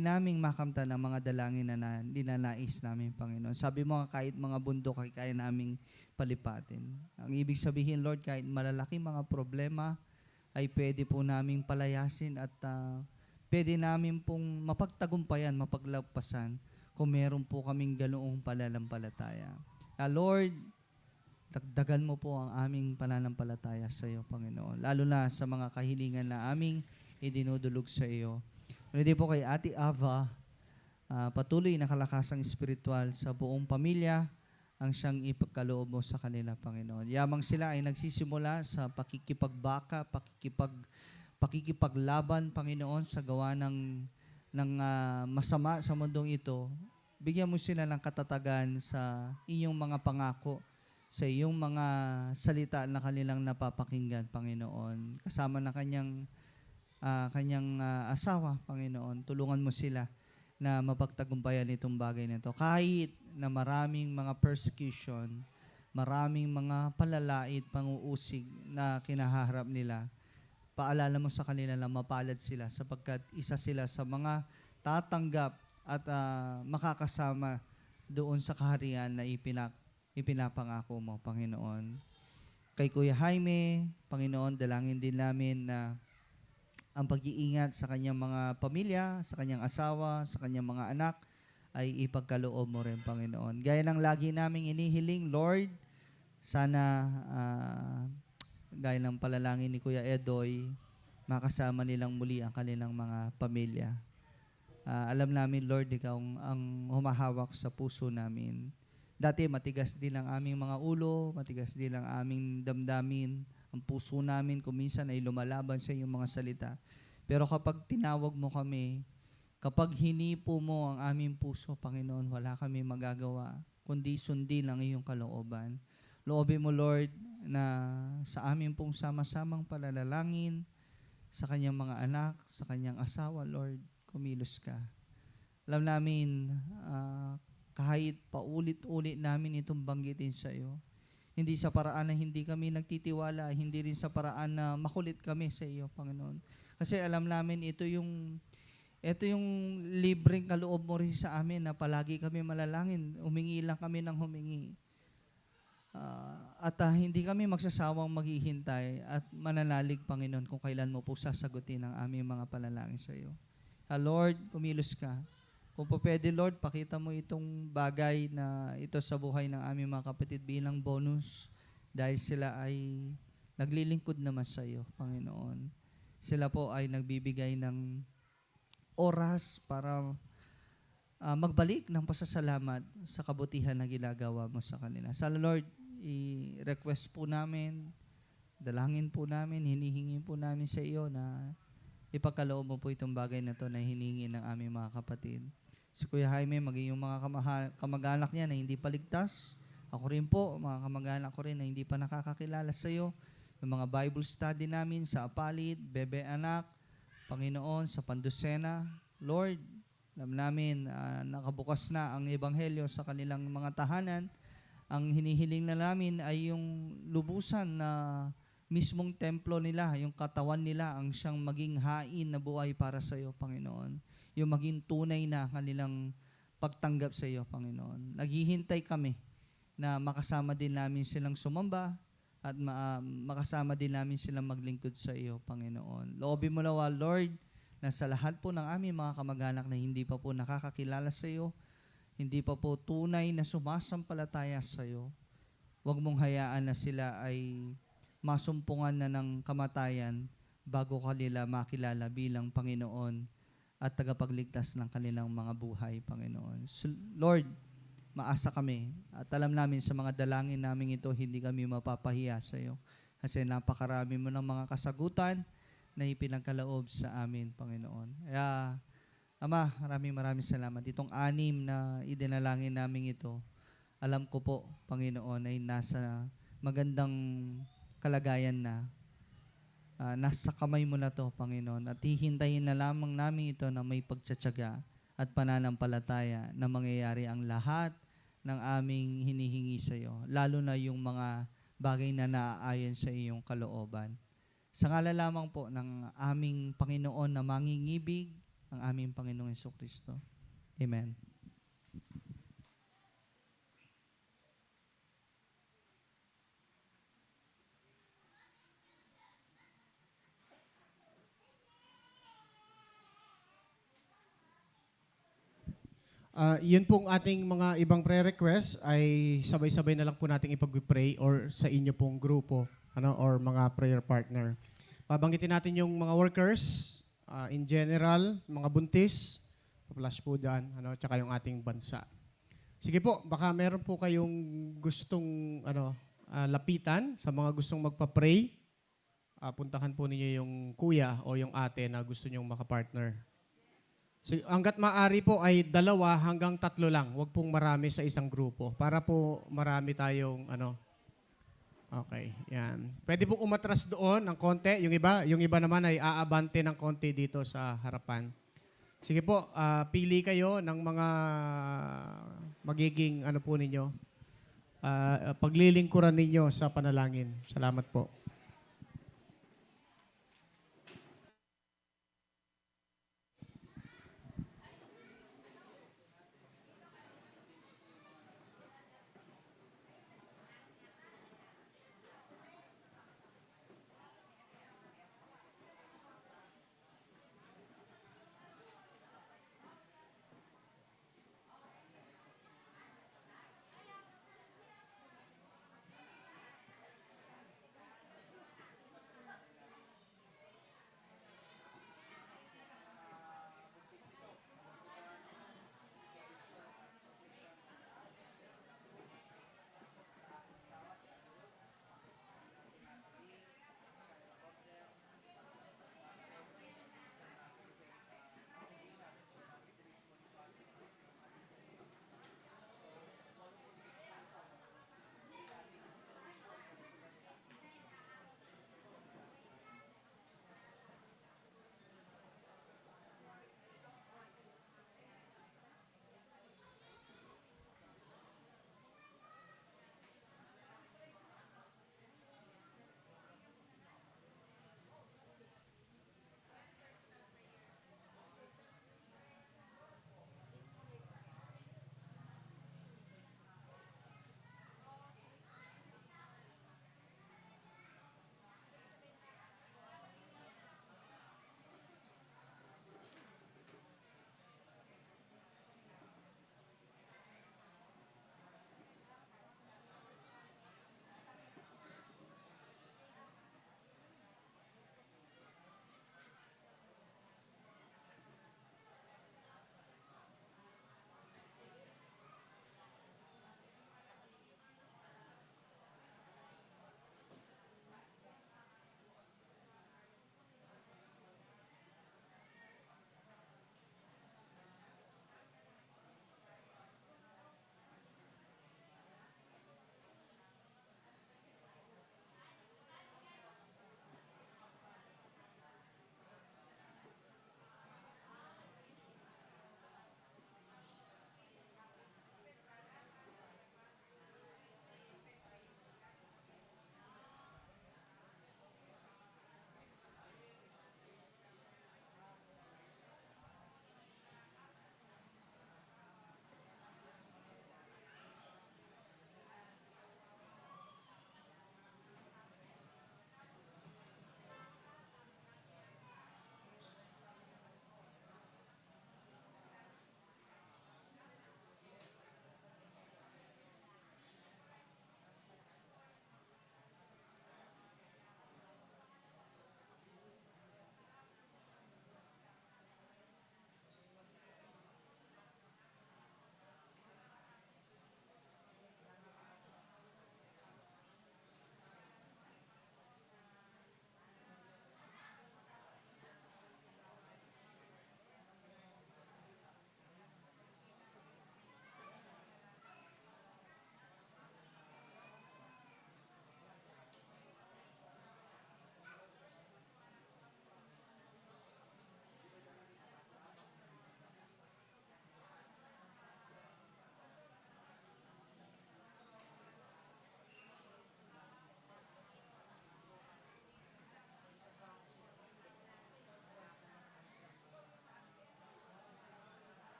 Speaker 5: naming makamtan ang mga dalangin na ninanais namin, Panginoon. Sabi mo nga, kahit mga bundok ay kaya naming palipatin. Ang ibig sabihin, Lord, kahit malalaking mga problema ay pwede po naming palayasin at pwede namin pong mapagtagumpayan, mapaglagpasan kung meron po kaming ganoong pananampalataya. Lord, dagdagan mo po ang aming pananampalataya sa iyo, Panginoon. Lalo na sa mga kahilingan na aming idinudulog sa iyo. Hindi po kay Ate Ava, patuloy na kalakasang espiritual sa buong pamilya ang siyang ipagkaloob mo sa kanila, Panginoon. Yamang sila ay nagsisimula sa pakikipagbaka, pakikipaglaban, Panginoon, sa gawa ng masama sa mundong ito. Bigyan mo sila ng katatagan sa inyong mga pangako, sa iyong mga salita na kanilang napapakinggan, Panginoon. Kasama na kanyang kanyang asawa, Panginoon. Tulungan mo sila na mapagtagumpayan itong bagay na ito. Kahit na maraming mga persecution, maraming mga palalait, panguusig na kinaharap nila, paalala mo sa kanila na mapalad sila sapagkat isa sila sa mga tatanggap at makakasama doon sa kaharian na ipinapangako mo, Panginoon. Kay Kuya Jaime, Panginoon, dalangin din namin na ang pag-iingat sa kanyang mga pamilya, sa kanyang asawa, sa kanyang mga anak, ay ipagkaloob mo rin, Panginoon. Gaya ng lagi naming inihiling, Lord, sana gaya ng palalangin ni Kuya Edoy, makasama nilang muli ang kanilang mga pamilya. Alam namin, Lord, ikaw ang humahawak sa puso namin. Dati matigas din ang aming mga ulo, matigas din ang aming damdamin, ang puso namin kung minsan ay lumalaban sa iyong mga salita. Pero kapag tinawag mo kami, kapag hinipo mo ang aming puso, Panginoon, wala kami magagawa, kundi sundin ang iyong kalooban. Loobin mo, Lord, na sa amin pong sama-samang palalangin, sa kanyang mga anak, sa kanyang asawa, Lord, kumilos ka. Alam namin, kahit paulit-ulit namin itong banggitin sa iyo, hindi sa paraan na hindi kami nagtitiwala, hindi rin sa paraan na makulit kami sa iyo, Panginoon. Kasi alam namin ito yung libreng kaloob mo rin sa amin na palagi kami malalangin, humingi lang kami ng humingi. At hindi kami magsasawang maghihintay at mananalig, Panginoon, kung kailan mo po sasagutin ang aming mga panalangin sa iyo. Lord, kumilos ka. Kung po pwede, Lord, pakita mo itong bagay na ito sa buhay ng aming mga kapatid bilang bonus dahil sila ay naglilingkod naman sa iyo, Panginoon. Sila po ay nagbibigay ng oras para magbalik ng pasasalamat sa kabutihan na ginagawa mo sa kanila. Sana, Lord, i-request po namin, dalangin po namin, hinihingi po namin sa iyo na ipagkaloob mo po itong bagay na ito na hiningi ng aming mga kapatid. Si Kuya Jaime, maging yung mga kamag-anak niya na hindi pa ligtas. Ako rin po, mga kamag-anak ko rin na hindi pa nakakakilala sa iyo. Yung mga Bible study namin sa Apalid, Bebe Anak, Panginoon, sa Pandusena. Lord, alam namin, nakabukas na ang Ebanghelyo sa kanilang mga tahanan. Ang hinihiling na namin ay yung lubusan na mismong templo nila, yung katawan nila, ang siyang maging hain na buhay para sa iyo, Panginoon. Yung maging tunay na kanilang pagtanggap sa iyo, Panginoon. Naghihintay kami na makasama din namin silang sumamba at makasama din namin silang maglingkod sa iyo, Panginoon. Loobin mo nawa, Lord, na sa lahat po ng aming mga kamag-anak na hindi pa po nakakakilala sa iyo, hindi pa po tunay na sumasampalataya sa iyo, huwag mong hayaan na sila ay masumpungan na ng kamatayan bago kanila makilala bilang Panginoon at tagapagligtas ng kanilang mga buhay, Panginoon. So, Lord, maasa kami at alam namin sa mga dalangin namin ito, hindi kami mapapahiya sa iyo kasi napakarami mo ng mga kasagutan na ipinagkaloob sa amin, Panginoon. Kaya, Ama, maraming salamat. Itong 6 na idinalangin namin ito, alam ko po, Panginoon, ay nasa magandang kalagayan na. Nasa kamay mo na to, Panginoon. At hihintayin na lamang namin ito na may pagtsatsaga at pananampalataya na mangyayari ang lahat ng aming hinihingi sa iyo. Lalo na yung mga bagay na naaayon sa iyong kalooban. Sa ngala lamang po ng aming Panginoon na mangingibig, ang aming Panginoong Jesucristo. Amen.
Speaker 3: Yun pong ating mga ibang prayer requests ay sabay-sabay na lang po nating ipag-pray or sa inyo pong grupo or mga prayer partner. Babanggitin natin yung mga workers in general, mga buntis, flash po dyan, tsaka yung ating bansa. Sige po, baka meron po kayong gustong lapitan sa mga gustong magpa-pray. Puntahan po ninyo yung kuya o yung ate na gusto nyong makapartner. So, hanggat maaari po ay 2 hanggang 3 lang. Huwag pong marami sa isang grupo. Para po marami tayong Okay, yan. Pwede po umatras doon ng konti. Yung iba naman ay aabante ng konti dito sa harapan. Sige po, pili kayo ng mga magiging ano po ninyo, paglilingkuran ninyo sa panalangin. Salamat po.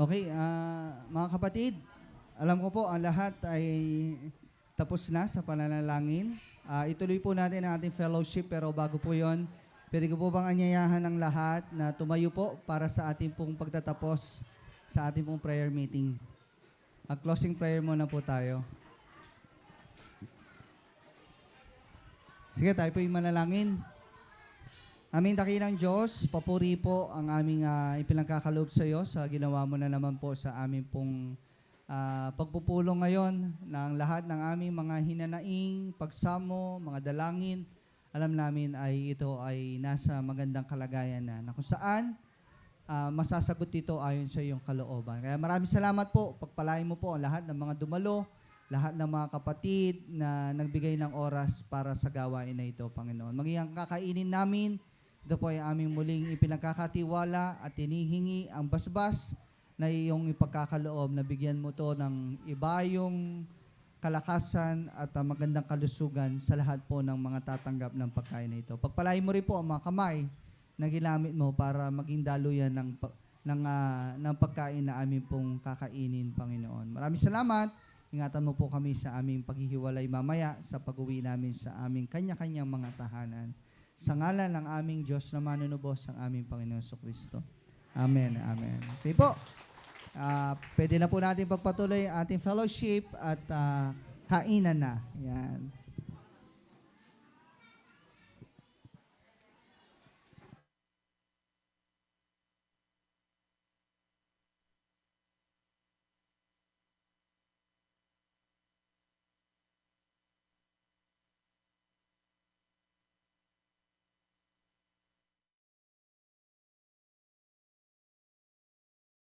Speaker 5: Okay, mga kapatid, alam ko po ang lahat ay tapos na sa pananalangin. Ituloy po natin ang ating fellowship pero bago po yon, pwede ko po bang anyayahan ng lahat na tumayo po para sa ating pong pagtatapos sa ating pong prayer meeting. Closing prayer muna po tayo. Sige, tayo po yung manalangin. Aming dakilang Diyos, papuri po ang aming ipinagkakaloob sa iyo sa ginawa mo na naman po sa aming pong pagpupulong ngayon ng lahat ng aming mga hinanaing, pagsamo, mga dalangin. Alam namin ay ito ay nasa magandang kalagayan na kung saan masasagot ito ayon sa iyong kalooban. Kaya maraming salamat po. Pagpalain mo po ang lahat ng mga dumalo, lahat ng mga kapatid na nagbigay ng oras para sa gawain na ito, Panginoon. Maging ang kakainin namin, ito po ay aming muling ipinagkakatiwala at hinihingi ang basbas na iyong ipagkakaloob na bigyan mo to ng ibayong kalakasan at magandang kalusugan sa lahat po ng mga tatanggap ng pagkain na ito. Pagpalain mo rin po ang mga kamay na ginamit mo para maging daluyan ng pagkain na aming pong kakainin, Panginoon. Maraming salamat. Ingatan mo po kami sa aming paghihiwalay mamaya sa pag-uwi namin sa aming kanya-kanyang mga tahanan. Sa ngalan ng aming Diyos na manunubos ang aming Panginoon Kristo. Amen. Amen. Okay po. Pwede na po natin pagpatuloy ang ating fellowship at kainan na. Yan.